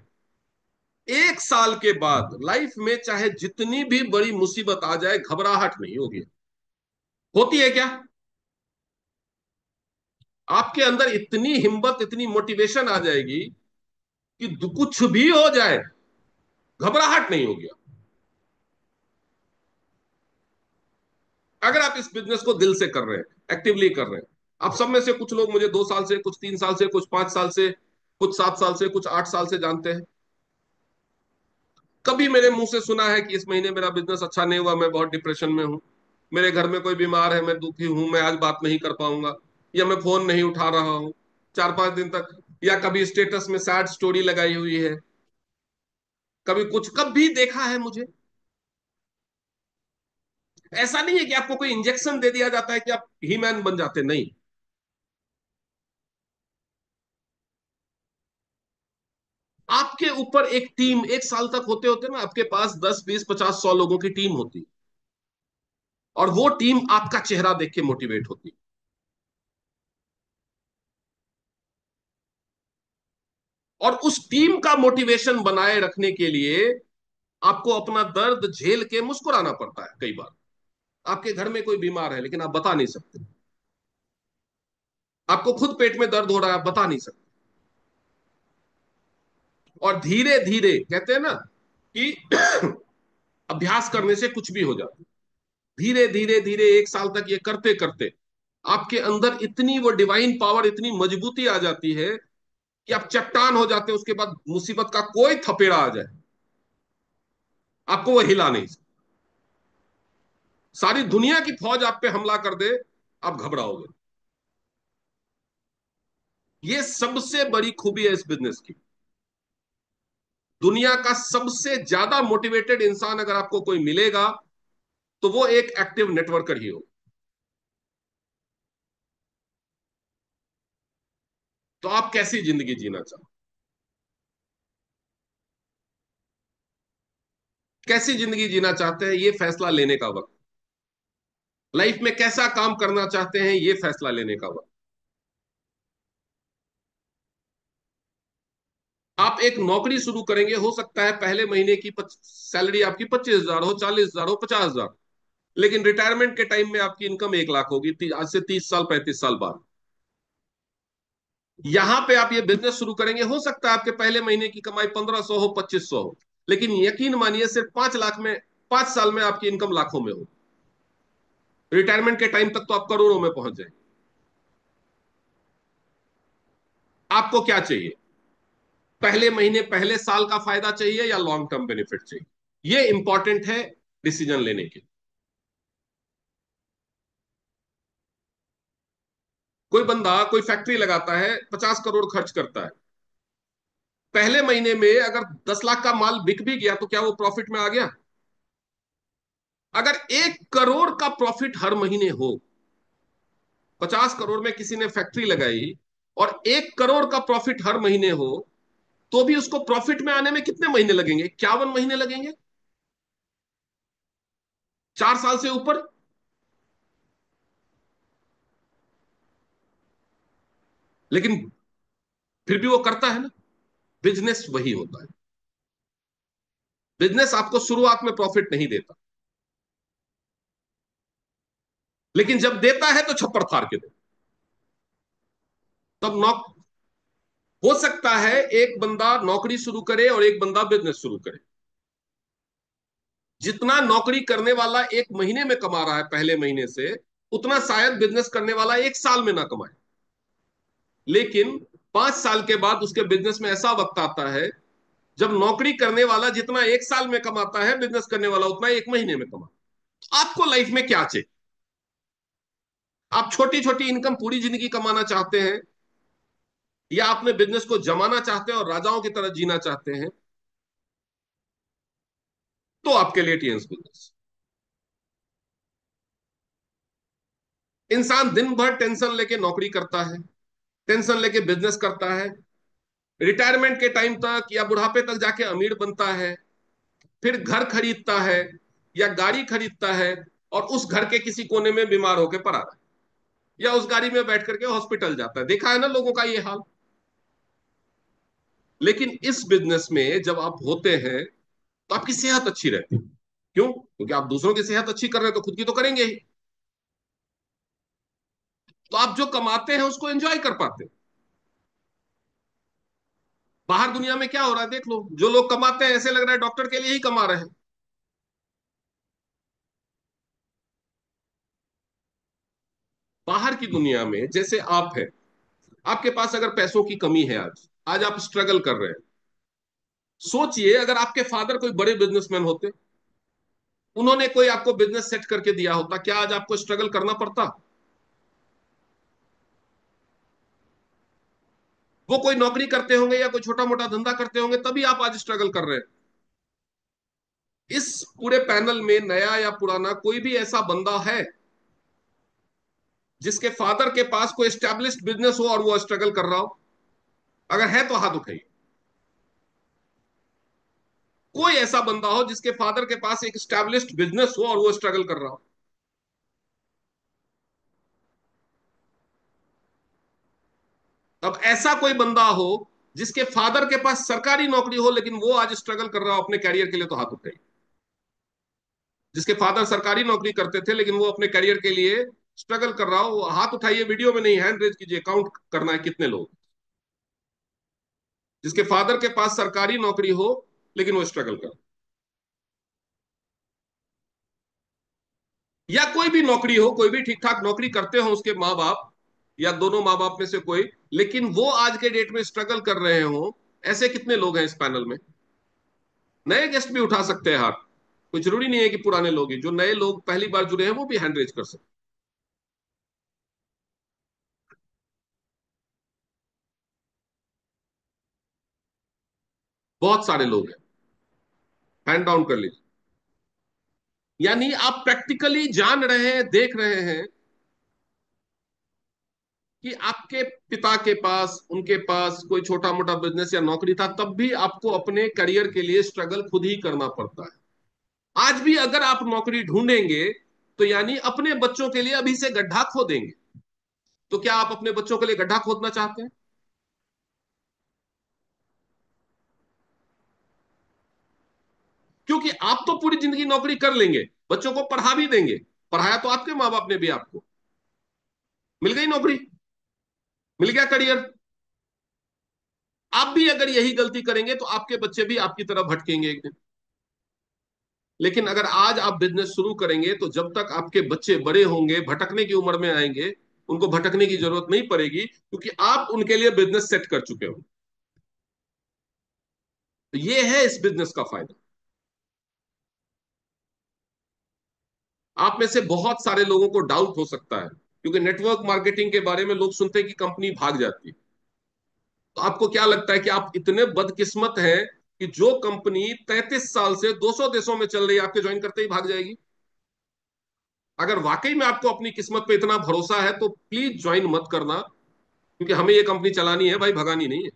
1 साल के बाद लाइफ में चाहे जितनी भी बड़ी मुसीबत आ जाए, घबराहट नहीं होगी। होती है क्या? आपके अंदर इतनी हिम्मत, इतनी मोटिवेशन आ जाएगी कि कुछ भी हो जाए, घबराहट नहीं होगी। अगर आप इस बिजनेस को दिल से कर रहे हैं, एक्टिवली कर रहे हैं। आप सब में से कुछ लोग मुझे 2 साल से, कुछ 3 साल से, कुछ 5 साल से, कुछ 7 साल से, कुछ 8 साल से जानते हैं। कभी मेरे मुंह से सुना है कि इस महीने मेरा बिजनेस अच्छा नहीं हुआ, मैं बहुत डिप्रेशन में हूं, मेरे घर में कोई बीमार है, मैं दुखी हूं, मैं आज बात नहीं कर पाऊंगा, या मैं फोन नहीं उठा रहा हूं? 4-5 दिन तक, या कभी स्टेटस में सैड स्टोरी लगाई हुई है, कभी कुछ, कभी देखा है मुझे। ऐसा नहीं है कि आपको कोई इंजेक्शन दे दिया जाता है कि आप ही मैन बन जाते, नहीं। आपके ऊपर एक टीम, 1 साल तक होते होते ना आपके पास 10, 20, 50, 100 लोगों की टीम होती, और वो टीम आपका चेहरा देख के मोटिवेट होती। और उस टीम का मोटिवेशन बनाए रखने के लिए आपको अपना दर्द झेल के मुस्कुराना पड़ता है कई बार। आपके घर में कोई बीमार है लेकिन आप बता नहीं सकते, आपको खुद पेट में दर्द हो रहा है, आप बता नहीं सकते। और धीरे धीरे कहते हैं ना कि अभ्यास करने से कुछ भी हो जाता है। धीरे धीरे धीरे 1 साल तक ये करते करते आपके अंदर इतनी वो डिवाइन पावर, इतनी मजबूती आ जाती है कि आप चट्टान हो जाते हैं। उसके बाद मुसीबत का कोई थपेड़ा आ जाए, आपको वो हिला नहीं सकता। सारी दुनिया की फौज आप पे हमला कर दे, आप घबराओगे। ये सबसे बड़ी खूबी है इस बिजनेस की। दुनिया का सबसे ज्यादा मोटिवेटेड इंसान अगर आपको कोई मिलेगा तो वो एक एक्टिव नेटवर्कर ही हो। तो आप कैसी जिंदगी जीना चाहते, कैसी जिंदगी जीना चाहते हैं, ये फैसला लेने का वक्त। लाइफ में कैसा काम करना चाहते हैं, ये फैसला लेने का वक्त। आप एक नौकरी शुरू करेंगे, हो सकता है पहले महीने की सैलरी आपकी 25,000 हो, 40,000 हो, 50,000, लेकिन रिटायरमेंट के टाइम में आपकी इनकम 1 लाख होगी, आज से 30 साल 35 साल बाद। यहां पे आप ये बिजनेस शुरू करेंगे, हो सकता है आपके पहले महीने की कमाई 1,500 हो, 2,500 हो, लेकिन यकीन मानिए सिर्फ 5 लाख में, 5 साल में आपकी इनकम लाखों में हो। रिटायरमेंट के टाइम तक तो आप करोड़ों में पहुंच जाए। आपको क्या चाहिए? पहले महीने पहले साल का फायदा चाहिए या लॉन्ग टर्म बेनिफिट चाहिए? ये इंपॉर्टेंट है डिसीजन लेने के। कोई बंदा कोई फैक्ट्री लगाता है, 50 करोड़ खर्च करता है, पहले महीने में अगर 10 लाख का माल बिक भी गया तो क्या वो प्रॉफिट में आ गया? अगर 1 करोड़ का प्रॉफिट हर महीने हो, 50 करोड़ में किसी ने फैक्ट्री लगाई, और 1 करोड़ का प्रॉफिट हर महीने हो, तो भी उसको प्रॉफिट में आने में कितने महीने लगेंगे? 51 महीने लगेंगे, 4 साल से ऊपर। लेकिन फिर भी वो करता है ना। बिजनेस वही होता है। बिजनेस आपको शुरुआत में प्रॉफिट नहीं देता, लेकिन जब देता है तो छप्पर फाड़ के दे। तब नौक हो सकता है एक बंदा नौकरी शुरू करे और एक बंदा बिजनेस शुरू करे। जितना नौकरी करने वाला 1 महीने में कमा रहा है पहले महीने से, उतना शायद बिजनेस करने वाला 1 साल में ना कमाए। लेकिन 5 साल के बाद उसके बिजनेस में ऐसा वक्त आता है जब नौकरी करने वाला जितना 1 साल में कमाता है, बिजनेस करने वाला उतना 1 महीने में कमाता है। आपको लाइफ में क्या चाहिए? आप छोटी छोटी इनकम पूरी जिंदगी कमाना चाहते हैं, या अपने बिजनेस को जमाना चाहते हैं और राजाओं की तरह जीना चाहते हैं? तो आपके लिए टीएंस बिजनेस। इंसान दिन भर टेंशन लेके नौकरी करता है, टेंशन लेके बिजनेस करता है, रिटायरमेंट के टाइम तक या बुढ़ापे तक जाके अमीर बनता है, फिर घर खरीदता है या गाड़ी खरीदता है, और उस घर के किसी कोने में बीमार होकर पड़ा है, या उस गाड़ी में बैठ करके हॉस्पिटल जाता है। देखा है ना लोगों का ये हाल। लेकिन इस बिजनेस में जब आप होते हैं तो आपकी सेहत अच्छी रहती है। क्यों? क्योंकि आप दूसरों की सेहत अच्छी कर रहे हैं तो खुद की तो करेंगे ही। तो आप जो कमाते हैं उसको एंजॉय कर पाते हैं। बाहर दुनिया में क्या हो रहा है देख लो, जो लोग कमाते हैं ऐसे लग रहा है डॉक्टर के लिए ही कमा रहे हैं। बाहर की दुनिया में जैसे आप हैं, आपके पास अगर पैसों की कमी है, आज आज आप स्ट्रगल कर रहे हैं, सोचिए अगर आपके फादर कोई बड़े बिजनेसमैन होते, उन्होंने कोई आपको बिजनेस सेट करके दिया होता, क्या आज आपको स्ट्रगल करना पड़ता? वो कोई नौकरी करते होंगे या कोई छोटा मोटा धंधा करते होंगे, तभी आप आज स्ट्रगल कर रहे हैं। इस पूरे पैनल में नया या पुराना कोई भी ऐसा बंदा है जिसके फादर के पास कोई एस्टेब्लिश्ड बिजनेस हो और वो स्ट्रगल कर रहा हो? अगर है तो हाथ उठाइए। कोई ऐसा बंदा हो जिसके फादर के पास एक एस्टेब्लिश्ड बिजनेस हो और वो स्ट्रगल कर रहा हो? अब ऐसा कोई बंदा हो जिसके फादर के पास सरकारी नौकरी हो लेकिन वो आज स्ट्रगल कर रहा हो अपने कैरियर के लिए, तो हाथ उठाइए। जिसके फादर सरकारी नौकरी करते थे लेकिन वो अपने करियर के लिए स्ट्रगल कर रहा हो, वो हाथ उठाइए। वीडियो में नहीं, हैंड रेज कीजिए, काउंट करना है कितने लोग जिसके फादर के पास सरकारी नौकरी हो लेकिन वो स्ट्रगल कर। या कोई भी नौकरी हो, कोई भी ठीक ठाक नौकरी करते हो उसके माँ बाप, या दोनों माँ बाप में से कोई, लेकिन वो आज के डेट में स्ट्रगल कर रहे हो। ऐसे कितने लोग हैं इस पैनल में? नए गेस्ट भी उठा सकते हैं हाथ। कोई जरूरी नहीं है कि पुराने लोग ही, जो नए लोग पहली बार जुड़े हैं वो भी हैंड रेज कर सकते। बहुत सारे लोग हैं, हैंड डाउन कर लीजिए। यानी आप प्रैक्टिकली जान रहे हैं, देख रहे हैं कि आपके पिता के पास, उनके पास कोई छोटा मोटा बिजनेस या नौकरी था, तब भी आपको अपने करियर के लिए स्ट्रगल खुद ही करना पड़ता है। आज भी अगर आप नौकरी ढूंढेंगे तो यानी अपने बच्चों के लिए अभी से गड्ढा खोदेंगे। तो क्या आप अपने बच्चों के लिए गड्ढा खोदना चाहते हैं? क्योंकि आप तो पूरी जिंदगी नौकरी कर लेंगे, बच्चों को पढ़ा भी देंगे। पढ़ाया तो आपके माँ बाप ने भी आपको, मिल गई नौकरी, मिल गया करियर। आप भी अगर यही गलती करेंगे तो आपके बच्चे भी आपकी तरफ भटकेंगे एक दिन। लेकिन अगर आज आप बिजनेस शुरू करेंगे तो जब तक आपके बच्चे बड़े होंगे, भटकने की उम्र में आएंगे, उनको भटकने की जरूरत नहीं पड़ेगी, क्योंकि आप उनके लिए बिजनेस सेट कर चुके हो। तो ये है इस बिजनेस का फायदा। आप में से बहुत सारे लोगों को डाउट हो सकता है, क्योंकि नेटवर्क मार्केटिंग के बारे में लोग सुनते हैं कि कंपनी भाग जाती है। तो आपको क्या लगता है कि आप इतने बदकिस्मत हैं कि जो कंपनी 33 साल से 200 देशों में चल रही है, आपके ज्वाइन करते ही भाग जाएगी? अगर वाकई में आपको अपनी किस्मत पे इतना भरोसा है तो प्लीज ज्वाइन मत करना, क्योंकि हमें ये कंपनी चलानी है भाई, भगानी नहीं है।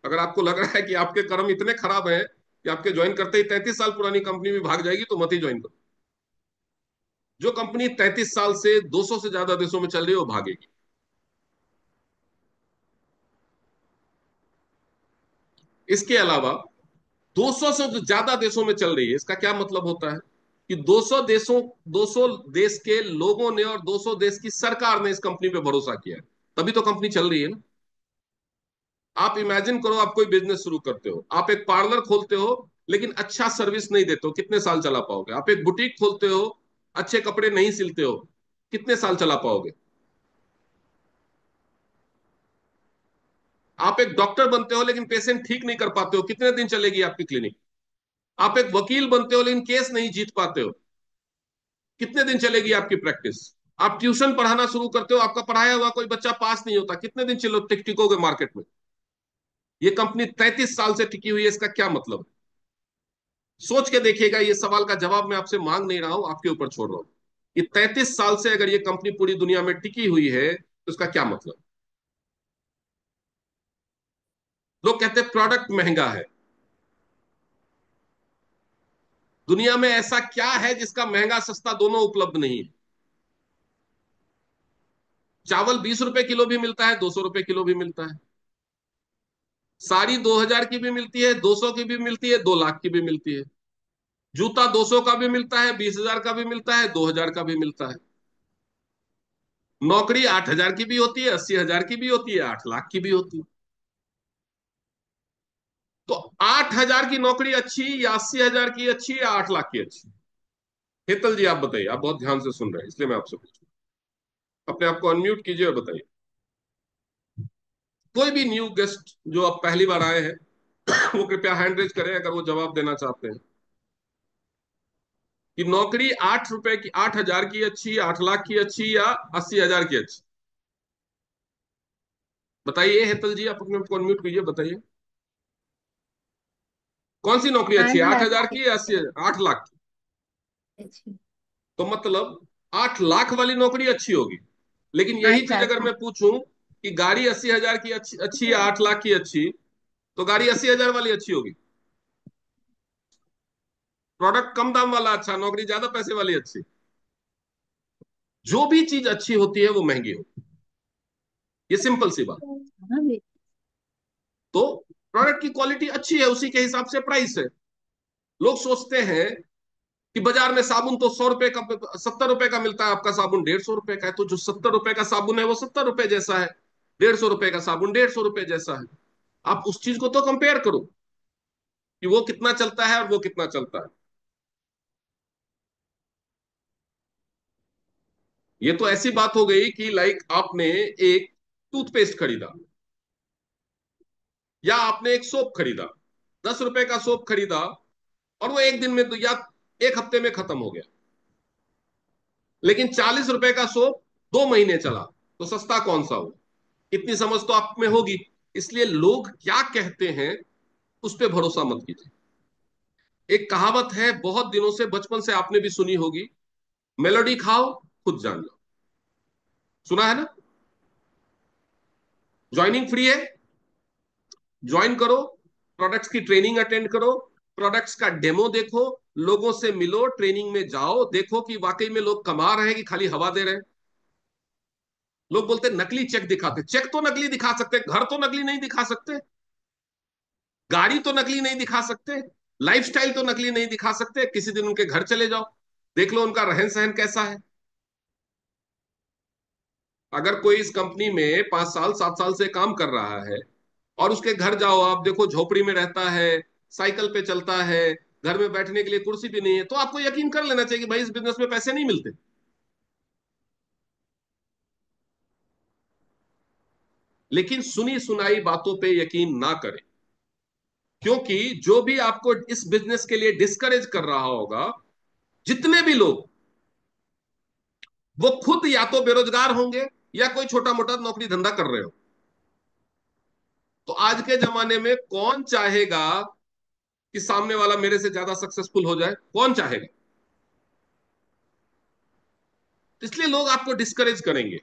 अगर आपको लग रहा है कि आपके कर्म इतने खराब हैं कि आपके ज्वाइन करते ही 33 साल पुरानी कंपनी भी भाग जाएगी, तो मत ही ज्वाइन करो। जो कंपनी 33 साल से 200 से ज्यादा देशों में चल रही है वो भागेगी। इसके अलावा 200 से ज्यादा देशों में चल रही है, इसका क्या मतलब होता है? कि 200 देशों, 200 देश के लोगों ने और 200 देश की सरकार ने इस कंपनी पे भरोसा किया है, तभी तो कंपनी चल रही है ना। आप इमेजिन करो, आप कोई बिजनेस शुरू करते हो, आप एक पार्लर खोलते हो लेकिन अच्छा सर्विस नहीं देते हो, कितने साल चला पाओगे? आप एक बुटीक खोलते हो, अच्छे कपड़े नहीं सिलते हो, कितने साल चला पाओगे? आप एक डॉक्टर बनते हो लेकिन पेशेंट ठीक नहीं कर पाते हो, कितने दिन चलेगी आपकी क्लिनिक? आप एक वकील बनते हो लेकिन केस नहीं जीत पाते हो, कितने दिन चलेगी आपकी प्रैक्टिस? आप ट्यूशन पढ़ाना शुरू करते हो, आपका पढ़ाया हुआ कोई बच्चा पास नहीं होता, कितने दिन चलो टिकोगे मार्केट में? ये कंपनी 33 साल से टिकी हुई है, इसका क्या मतलब? सोच के देखिएगा, ये सवाल का जवाब मैं आपसे मांग नहीं रहा हूं, आपके ऊपर छोड़ रहा हूं। ये 33 साल से अगर ये कंपनी पूरी दुनिया में टिकी हुई है तो इसका क्या मतलब? लोग कहते हैं प्रोडक्ट महंगा है। दुनिया में ऐसा क्या है जिसका महंगा सस्ता दोनों उपलब्ध नहीं है? चावल 20 रुपए किलो भी मिलता है, 200 रुपए किलो भी मिलता है। साड़ी 2,000 की भी मिलती है, 200 की भी मिलती है, 2 लाख की भी मिलती है। जूता 200 का भी मिलता है, 20,000 का भी मिलता है, 2,000 का भी मिलता है। नौकरी 8,000 की भी होती है, 80,000 की भी होती है, 8 लाख की भी होती है। तो 8,000 की नौकरी अच्छी, या 80,000 की अच्छी, या 8 लाख की अच्छी? हेतल जी आप बताइए, आप बहुत ध्यान से सुन रहे हैं इसलिए मैं आपसे पूछ रहा हूं। अपने आप को अनम्यूट कीजिए और बताइए। कोई भी न्यू गेस्ट जो आप पहली बार आए हैं वो कृपया हैंड रेज करें अगर वो जवाब देना चाहते हैं कि नौकरी 8 रुपए की, 8,000 की अच्छी, 8 लाख की अच्छी, या 80,000 की अच्छी? बताइए हेतल जी, आप अपने को अनम्यूट कीजिए, बताइए कौन सी नौकरी अच्छी है, 8 लाख 8,000 की की या 80? 8 लाख की? अच्छी। तो मतलब 8 लाख वाली नौकरी अच्छी होगी। लेकिन यही आठ चीज लाख अगर की मैं पूछूं कि गाड़ी 80,000 की अच्छी अच्छी या 8 लाख की अच्छी, तो गाड़ी 80,000 वाली अच्छी होगी। प्रोडक्ट कम दाम वाला अच्छा, नौकरी ज्यादा पैसे वाली अच्छी। जो भी चीज अच्छी होती है वो महंगी होती है, ये सिंपल सी बात। हाँ भी। तो प्रोडक्ट की क्वालिटी अच्छी है, उसी के हिसाब से प्राइस है। लोग सोचते हैं कि बाजार में साबुन तो 100 रुपए का, 70 रुपए का मिलता है, आपका साबुन 150 रुपए का है, तो जो 70 रुपए का साबुन है वो 70 रुपए जैसा है, 150 रुपए का साबुन 150 रुपए जैसा है। आप उस चीज को तो कंपेयर करो कि वो कितना चलता है और वो कितना चलता है। ये तो ऐसी बात हो गई कि लाइक आपने एक टूथपेस्ट खरीदा, या आपने एक सोप खरीदा, 10 रुपए का सोप खरीदा, और वो एक दिन में तो या एक हफ्ते में खत्म हो गया। लेकिन 40 रुपए का सोप 2 महीने चला, तो सस्ता कौन सा हो? इतनी समझ तो आप में होगी। इसलिए लोग क्या कहते हैं उस पर भरोसा मत कीजिए। एक कहावत है, बहुत दिनों से, बचपन से आपने भी सुनी होगी, मेलोडी खाओ खुद जान लो। सुना है ना? ज्वाइनिंग फ्री है, ज्वाइन करो, प्रोडक्ट्स की ट्रेनिंग अटेंड करो, प्रोडक्ट्स का डेमो देखो, लोगों से मिलो, ट्रेनिंग में जाओ, देखो कि वाकई में लोग कमा रहे हैं कि खाली हवा दे रहे हैं। लोग बोलते हैं नकली चेक दिखाते, चेक तो नकली दिखा सकते, घर तो नकली नहीं दिखा सकते, गाड़ी तो नकली नहीं दिखा सकते, लाइफस्टाइल तो नकली नहीं दिखा सकते। किसी दिन उनके घर चले जाओ, देख लो उनका रहन सहन कैसा है। अगर कोई इस कंपनी में 5 साल 7 साल से काम कर रहा है, और उसके घर जाओ, आप देखो झोपड़ी में रहता है, साइकिल पे चलता है, घर में बैठने के लिए कुर्सी भी नहीं है, तो आपको यकीन कर लेना चाहिए कि भाई इस बिजनेस में पैसे नहीं मिलते। लेकिन सुनी सुनाई बातों पे यकीन ना करें, क्योंकि जो भी आपको इस बिजनेस के लिए डिस्करेज कर रहा होगा, जितने भी लोग, वो खुद या तो बेरोजगार होंगे या कोई छोटा मोटा नौकरी धंधा कर रहे हो। तो आज के जमाने में कौन चाहेगा कि सामने वाला मेरे से ज्यादा सक्सेसफुल हो जाए? कौन चाहेगा? तो इसलिए लोग आपको डिस्करेज करेंगे।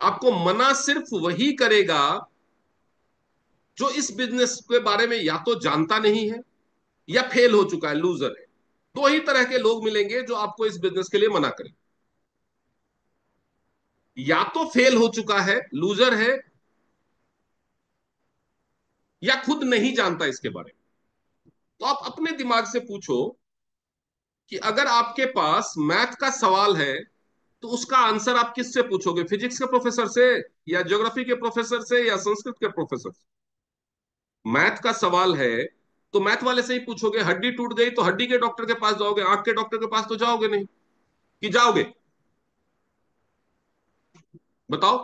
आपको मना सिर्फ वही करेगा जो इस बिजनेस के बारे में या तो जानता नहीं है या फेल हो चुका है, लूजर है। दो ही तरह के लोग मिलेंगे जो आपको इस बिजनेस के लिए मना करें। या तो फेल हो चुका है, लूजर है, या खुद नहीं जानता इसके बारे में। तो आप अपने दिमाग से पूछो कि अगर आपके पास मैथ का सवाल है, तो उसका आंसर आप किससे पूछोगे? फिजिक्स के प्रोफेसर से, या ज्योग्राफी के प्रोफेसर से, या संस्कृत के प्रोफेसर से? मैथ का सवाल है तो मैथ वाले से ही पूछोगे। हड्डी टूट गई तो हड्डी के डॉक्टर के पास जाओगे, आंख के डॉक्टर के पास तो जाओगे नहीं। कि जाओगे? बताओ।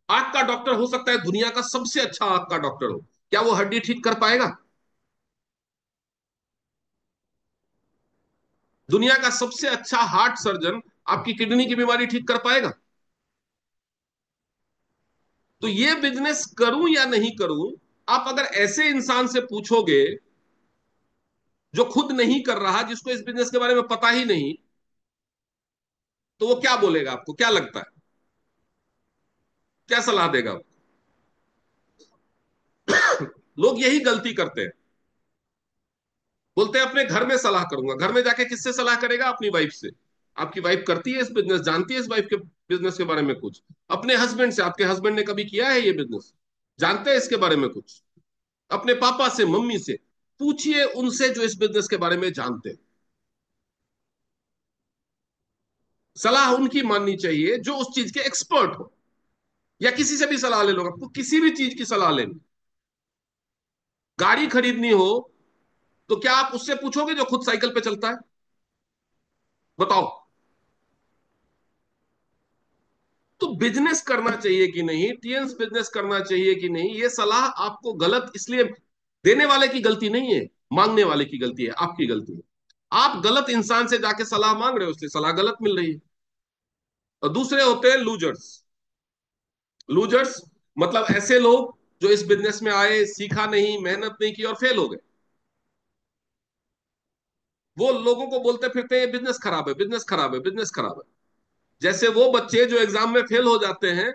आंख का डॉक्टर हो सकता है दुनिया का सबसे अच्छा आंख का डॉक्टर हो, क्या वो हड्डी ठीक कर पाएगा? दुनिया का सबसे अच्छा हार्ट सर्जन आपकी किडनी की बीमारी ठीक कर पाएगा? तो ये बिजनेस करूं या नहीं करूं, आप अगर ऐसे इंसान से पूछोगे जो खुद नहीं कर रहा, जिसको इस बिजनेस के बारे में पता ही नहीं, तो वो क्या बोलेगा? आपको क्या लगता है, क्या सलाह देगा? लोग यही गलती करते हैं, बोलते हैं अपने घर में सलाह करूंगा। घर में जाके किससे सलाह करेगा? अपनी वाइफ से। आपकी वाइफ करती है इस बिजनेस, जानती है इस वाइफ के बिजनेस के बारे में कुछ? अपने हस्बैंड से, आपके हस्बैंड ने कभी किया है ये बिजनेस, जानते हैं इसके बारे में कुछ? अपने पापा से, मम्मी से पूछिए, उनसे जो इस बिजनेस के बारे में जानते हैं। सलाह उनकी माननी चाहिए जो उस चीज के एक्सपर्ट हो। या किसी से भी सलाह ले लो, आपको किसी भी चीज की सलाह लेनी, गाड़ी खरीदनी हो, तो क्या आप उससे पूछोगे जो खुद साइकिल पे चलता है? बताओ। तो बिजनेस करना चाहिए कि नहीं, टीएन्स बिजनेस करना चाहिए कि नहीं, ये सलाह आपको गलत इसलिए, देने वाले की गलती नहीं है, मांगने वाले की गलती है, आपकी गलती है। आप गलत इंसान से जाके सलाह मांग रहे हो, इसलिए सलाह गलत मिल रही है। और दूसरे होते हैं लूजर्स। लूजर्स मतलब ऐसे लोग जो इस बिजनेस में आए, सीखा नहीं, मेहनत नहीं की और फेल हो गए, वो लोगों को बोलते फिरते हैं बिजनेस खराब है, बिजनेस खराब है, बिजनेस खराब है। जैसे वो बच्चे जो एग्जाम में फेल हो जाते हैं,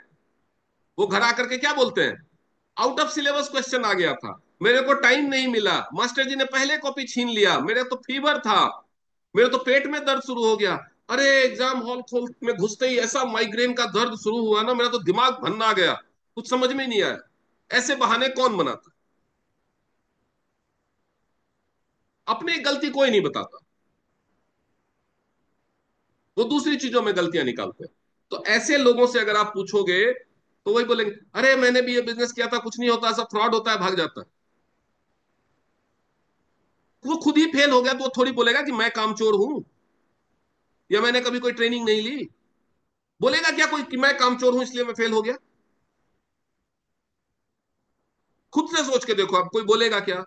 वो घर आकर के क्या बोलते हैं, आउट ऑफ सिलेबस क्वेश्चन आ गया था, मेरे को टाइम नहीं मिला, मास्टर जी ने पहले कॉपी छीन लिया, मेरे तो फीवर था, मेरे तो पेट में दर्द शुरू हो गया, अरे एग्जाम हॉल खोल में घुसते ही ऐसा माइग्रेन का दर्द शुरू हुआ ना, मेरा तो दिमाग भन्ना गया, कुछ समझ में नहीं आया। ऐसे बहाने कौन बनाता? अपनी गलती कोई नहीं बताता, वो दूसरी चीजों में गलतियां निकालते हैं। तो ऐसे लोगों से अगर आप पूछोगे तो वही बोलेंगे, अरे मैंने भी ये बिजनेस किया था, कुछ नहीं होता, सब फ्रॉड होता है, भाग जाता है। वो खुद ही फेल हो गया तो वो थोड़ी बोलेगा कि मैं कामचोर हूं या मैंने कभी कोई ट्रेनिंग नहीं ली। बोलेगा क्या कोई कि मैं कामचोर हूं इसलिए मैं फेल हो गया? खुद से सोच के देखो, आप कोई बोलेगा क्या?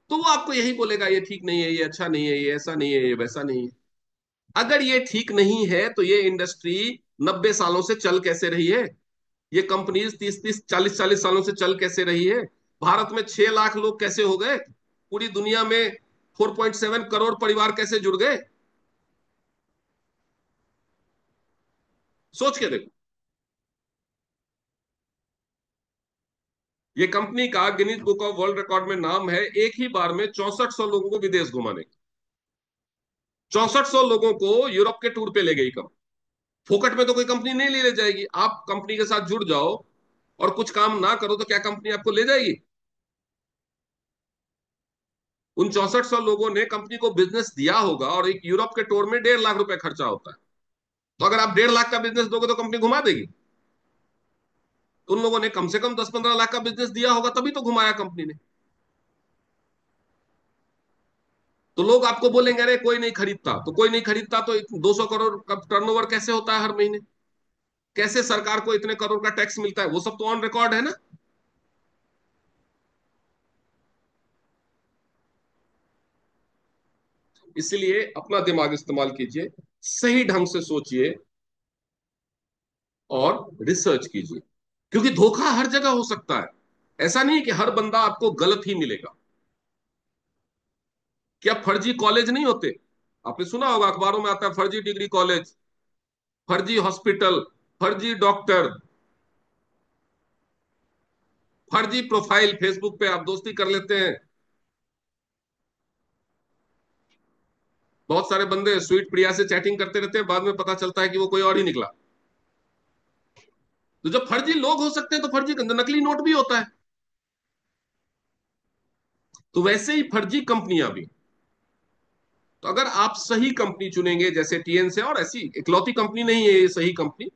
तो वो आपको यही बोलेगा, ये ठीक नहीं है, ये अच्छा नहीं है, ये ऐसा नहीं है, ये वैसा नहीं है। अगर ये ठीक नहीं है तो ये इंडस्ट्री 90 सालों से चल कैसे रही है? ये कंपनीज 30-30 40-40 सालों से चल कैसे रही है? भारत में 6 लाख लोग कैसे हो गए? पूरी दुनिया में 4.7 करोड़ परिवार कैसे जुड़ गए? सोच के देखो। ये कंपनी का Guinness book of world record में नाम है, एक ही बार में 6400 लोगों को विदेश घुमाने का। 6400 लोगों को यूरोप के टूर पे ले गई कंपनी। फोकट में तो कोई कंपनी नहीं ले जाएगी, आप कंपनी के साथ जुड़ जाओ और कुछ काम ना करो तो क्या कंपनी आपको ले जाएगी? उन 6400 लोगों ने कंपनी को बिजनेस दिया होगा और एक यूरोप के टूर में 1.5 लाख रुपए खर्चा होता है। तो अगर आप 1.5 लाख का बिजनेस दोगे तो कंपनी घुमा देगी? तो उन लोगों ने कम से कम 10-15 लाख का बिजनेस दिया होगा, तभी तो घुमाया कंपनी ने। तो लोग आपको बोलेंगे अरे कोई नहीं खरीदता, तो कोई नहीं खरीदता तो 200 करोड़ का टर्नओवर कैसे होता है हर महीने? कैसे सरकार को इतने करोड़ का टैक्स मिलता है? वो सब तो ऑन रिकॉर्ड है ना। इसलिए अपना दिमाग इस्तेमाल कीजिए, सही ढंग से सोचिए और रिसर्च कीजिए, क्योंकि धोखा हर जगह हो सकता है। ऐसा नहीं कि हर बंदा आपको गलत ही मिलेगा। क्या फर्जी कॉलेज नहीं होते? आपने सुना होगा, अखबारों में आता है फर्जी डिग्री कॉलेज, फर्जी हॉस्पिटल, फर्जी डॉक्टर, फर्जी प्रोफाइल, फेसबुक पे आप दोस्ती कर लेते हैं। बहुत सारे बंदे स्वीट प्रिया से चैटिंग करते रहते हैं, बाद में पता चलता है कि वो कोई और ही निकला। तो जब फर्जी लोग हो सकते हैं तो फर्जी नकली नोट भी होता है। तो वैसे ही फर्जी कंपनियां भी। तो अगर आप सही कंपनी चुनेंगे, जैसे टीएन से, और ऐसी इकलौती कंपनी नहीं है ये सही कंपनी,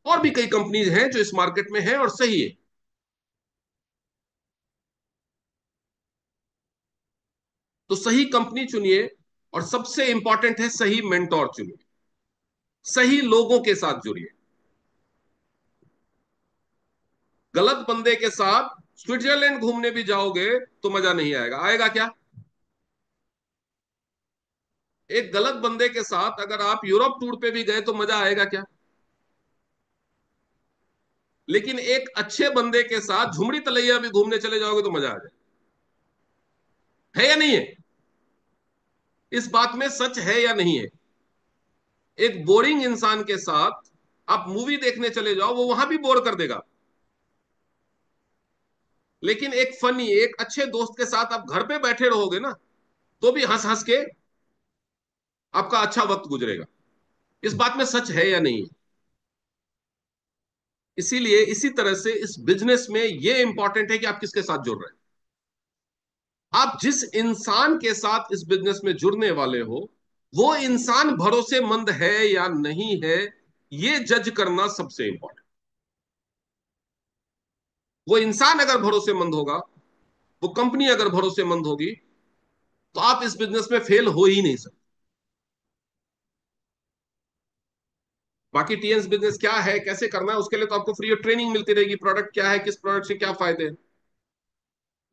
और भी कई कंपनीज हैं जो इस मार्केट में है और सही है, तो सही कंपनी चुनिए। और सबसे इंपॉर्टेंट है सही मेंटोर चुनिए, सही लोगों के साथ जुड़िए। गलत बंदे के साथ स्विट्जरलैंड घूमने भी जाओगे तो मजा नहीं आएगा, आएगा क्या? एक गलत बंदे के साथ अगर आप यूरोप टूर पे भी गए तो मजा आएगा क्या? लेकिन एक अच्छे बंदे के साथ झुमड़ी तलैया भी घूमने चले जाओगे तो मजा आ जाए। है या नहीं है? इस बात में सच है या नहीं है? एक बोरिंग इंसान के साथ आप मूवी देखने चले जाओ, वो वहां भी बोर कर देगा। लेकिन एक फनी, एक अच्छे दोस्त के साथ आप घर पे बैठे रहोगे ना, तो भी हंस हंस के आपका अच्छा वक्त गुजरेगा। इस बात में सच है या नहीं है? इसीलिए इसी तरह से इस बिजनेस में ये इंपॉर्टेंट है कि आप किसके साथ जुड़ रहे हैं। आप जिस इंसान के साथ इस बिजनेस में जुड़ने वाले हो, वो इंसान भरोसेमंद है या नहीं है, ये जज करना सबसे इंपॉर्टेंट। वो इंसान अगर भरोसेमंद होगा, वो कंपनी अगर भरोसेमंद होगी, तो आप इस बिजनेस में फेल हो ही नहीं सकते। बाकी टीएन्स बिजनेस क्या है, कैसे करना है, उसके लिए तो आपको फ्री ऑफ ट्रेनिंग मिलती रहेगी, प्रोडक्ट क्या है, किस प्रोडक्ट से क्या फायदे हैं।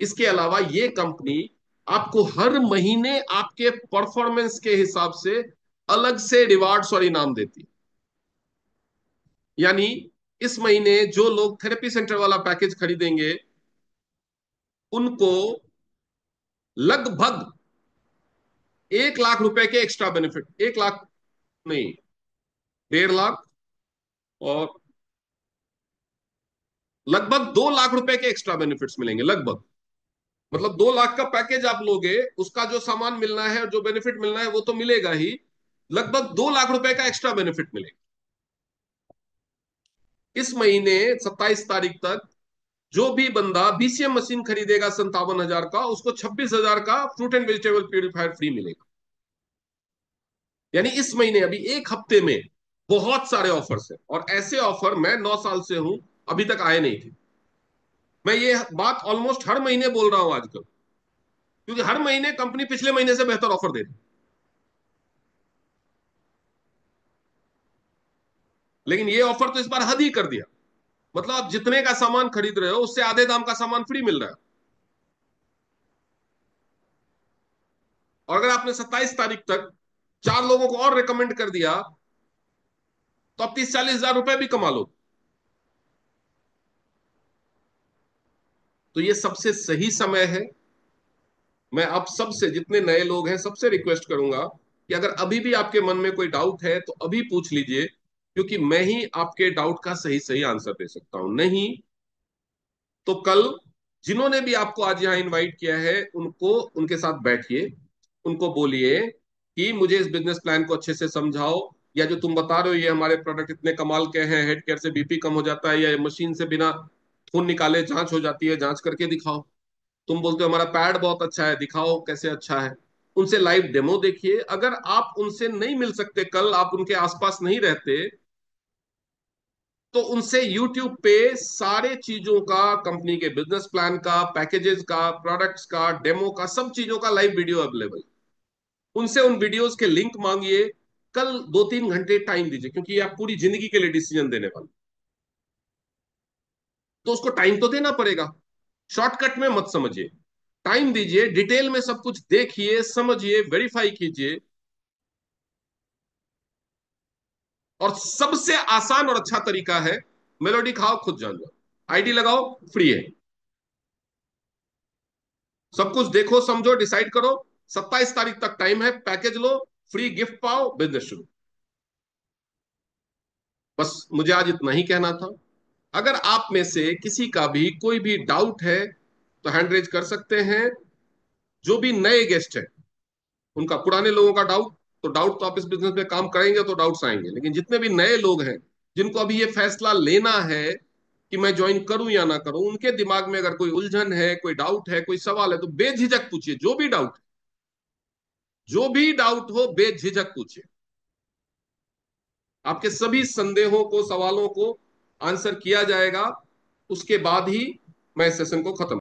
इसके अलावा ये कंपनी आपको हर महीने आपके परफॉर्मेंस के हिसाब से अलग से रिवार्ड्स और इनाम देती है। यानी इस महीने जो लोग थेरेपी सेंटर वाला पैकेज खरीदेंगे उनको लगभग 1 लाख रुपए के एक्स्ट्रा बेनिफिट, 1 लाख नहीं, 1.5 लाख और लगभग 2 लाख रुपए के एक्स्ट्रा बेनिफिट्स मिलेंगे लगभग। मतलब 2 लाख का पैकेज आप लोगे, उसका जो सामान मिलना है और जो बेनिफिट मिलना है वो तो मिलेगा ही, लगभग 2 लाख रुपए का एक्स्ट्रा बेनिफिट मिलेगा। इस महीने 27 तारीख तक जो भी बंदा बीसीएम मशीन खरीदेगा 57,000 का, उसको 26,000 का fruit and vegetable purifier free मिलेगा। यानी इस महीने अभी एक हफ्ते में बहुत सारे ऑफर्स हैं, और ऐसे ऑफर मैं 9 साल से हूं, अभी तक आए नहीं थे। मैं ये बात ऑलमोस्ट हर महीने बोल रहा हूं आजकल, क्योंकि हर महीने कंपनी पिछले महीने से बेहतर ऑफर दे रही है। लेकिन ये ऑफर तो इस बार हद ही कर दिया। मतलब आप जितने का सामान खरीद रहे हो उससे आधे दाम का सामान फ्री मिल रहा है। और अगर आपने 27 तारीख तक 4 लोगों को और रिकमेंड कर दिया तो आप 30-40 हजार रुपए भी कमा लो। तो ये सबसे सही समय है। मैं आप सबसे, जितने नए लोग हैं, सबसे रिक्वेस्ट करूंगा कि अगर अभी भी आपके मन में कोई डाउट है तो अभी पूछ लीजिए, क्योंकि मैं ही आपके डाउट का सही सही आंसर दे सकता हूं। नहीं तो कल जिन्होंने भी आपको आज यहाँ इनवाइट किया है उनको, उनके साथ बैठिए, उनको बोलिए कि मुझे इस बिजनेस प्लान को अच्छे से समझाओ, या जो तुम बता रहे हो ये हमारे प्रोडक्ट इतने कमाल के हैं, हेड केयर से बीपी कम हो जाता है, या मशीन से बिना खून निकाले जांच हो जाती है, जांच करके दिखाओ। तुम बोलते हो हमारा पैड बहुत अच्छा है, दिखाओ कैसे अच्छा है। उनसे लाइव डेमो देखिए। अगर आप उनसे नहीं मिल सकते, कल आप उनके आसपास नहीं रहते, तो उनसे यूट्यूब पे सारे चीजों का, कंपनी के बिजनेस प्लान का, पैकेजेस का, प्रोडक्ट्स का, डेमो का, सब चीजों का लाइव वीडियो अवेलेबल। उनसे उन वीडियोस के लिंक मांगिए। कल 2-3 घंटे टाइम दीजिए, क्योंकि ये आप पूरी जिंदगी के लिए डिसीजन देने वाले, तो उसको टाइम तो देना पड़ेगा। शॉर्टकट में मत समझिए, टाइम दीजिए, डिटेल में सब कुछ देखिए, समझिए, वेरीफाई कीजिए। और सबसे आसान और अच्छा तरीका है, मेलोडी खाओ खुद जान जाओ, आईडी लगाओ, फ्री है। सब कुछ देखो, समझो, डिसाइड करो। 27 तारीख तक टाइम है, पैकेज लो, फ्री गिफ्ट पाओ, बिजनेस शुरू। बस मुझे आज इतना ही कहना था। अगर आप में से किसी का भी कोई भी डाउट है तो हैंड रेज कर सकते हैं। जो भी नए गेस्ट हैं उनका, पुराने लोगों का डाउट, तो डाउट तो आप इस बिजनेस में काम करेंगे तो डाउट्स आएंगे, लेकिन जितने भी नए लोग हैं जिनको अभी ये फैसला लेना है कि मैं ज्वाइन करूं या ना करूं, उनके दिमाग में अगर कोई उलझन है, कोई डाउट है, कोई सवाल है, तो बेझिझक पूछिए। जो भी डाउट, जो भी डाउट हो बेझिझक पूछिए। आपके सभी संदेहों को, सवालों को आंसर किया जाएगा। उसके बाद ही मैं इस सेशन को खत्म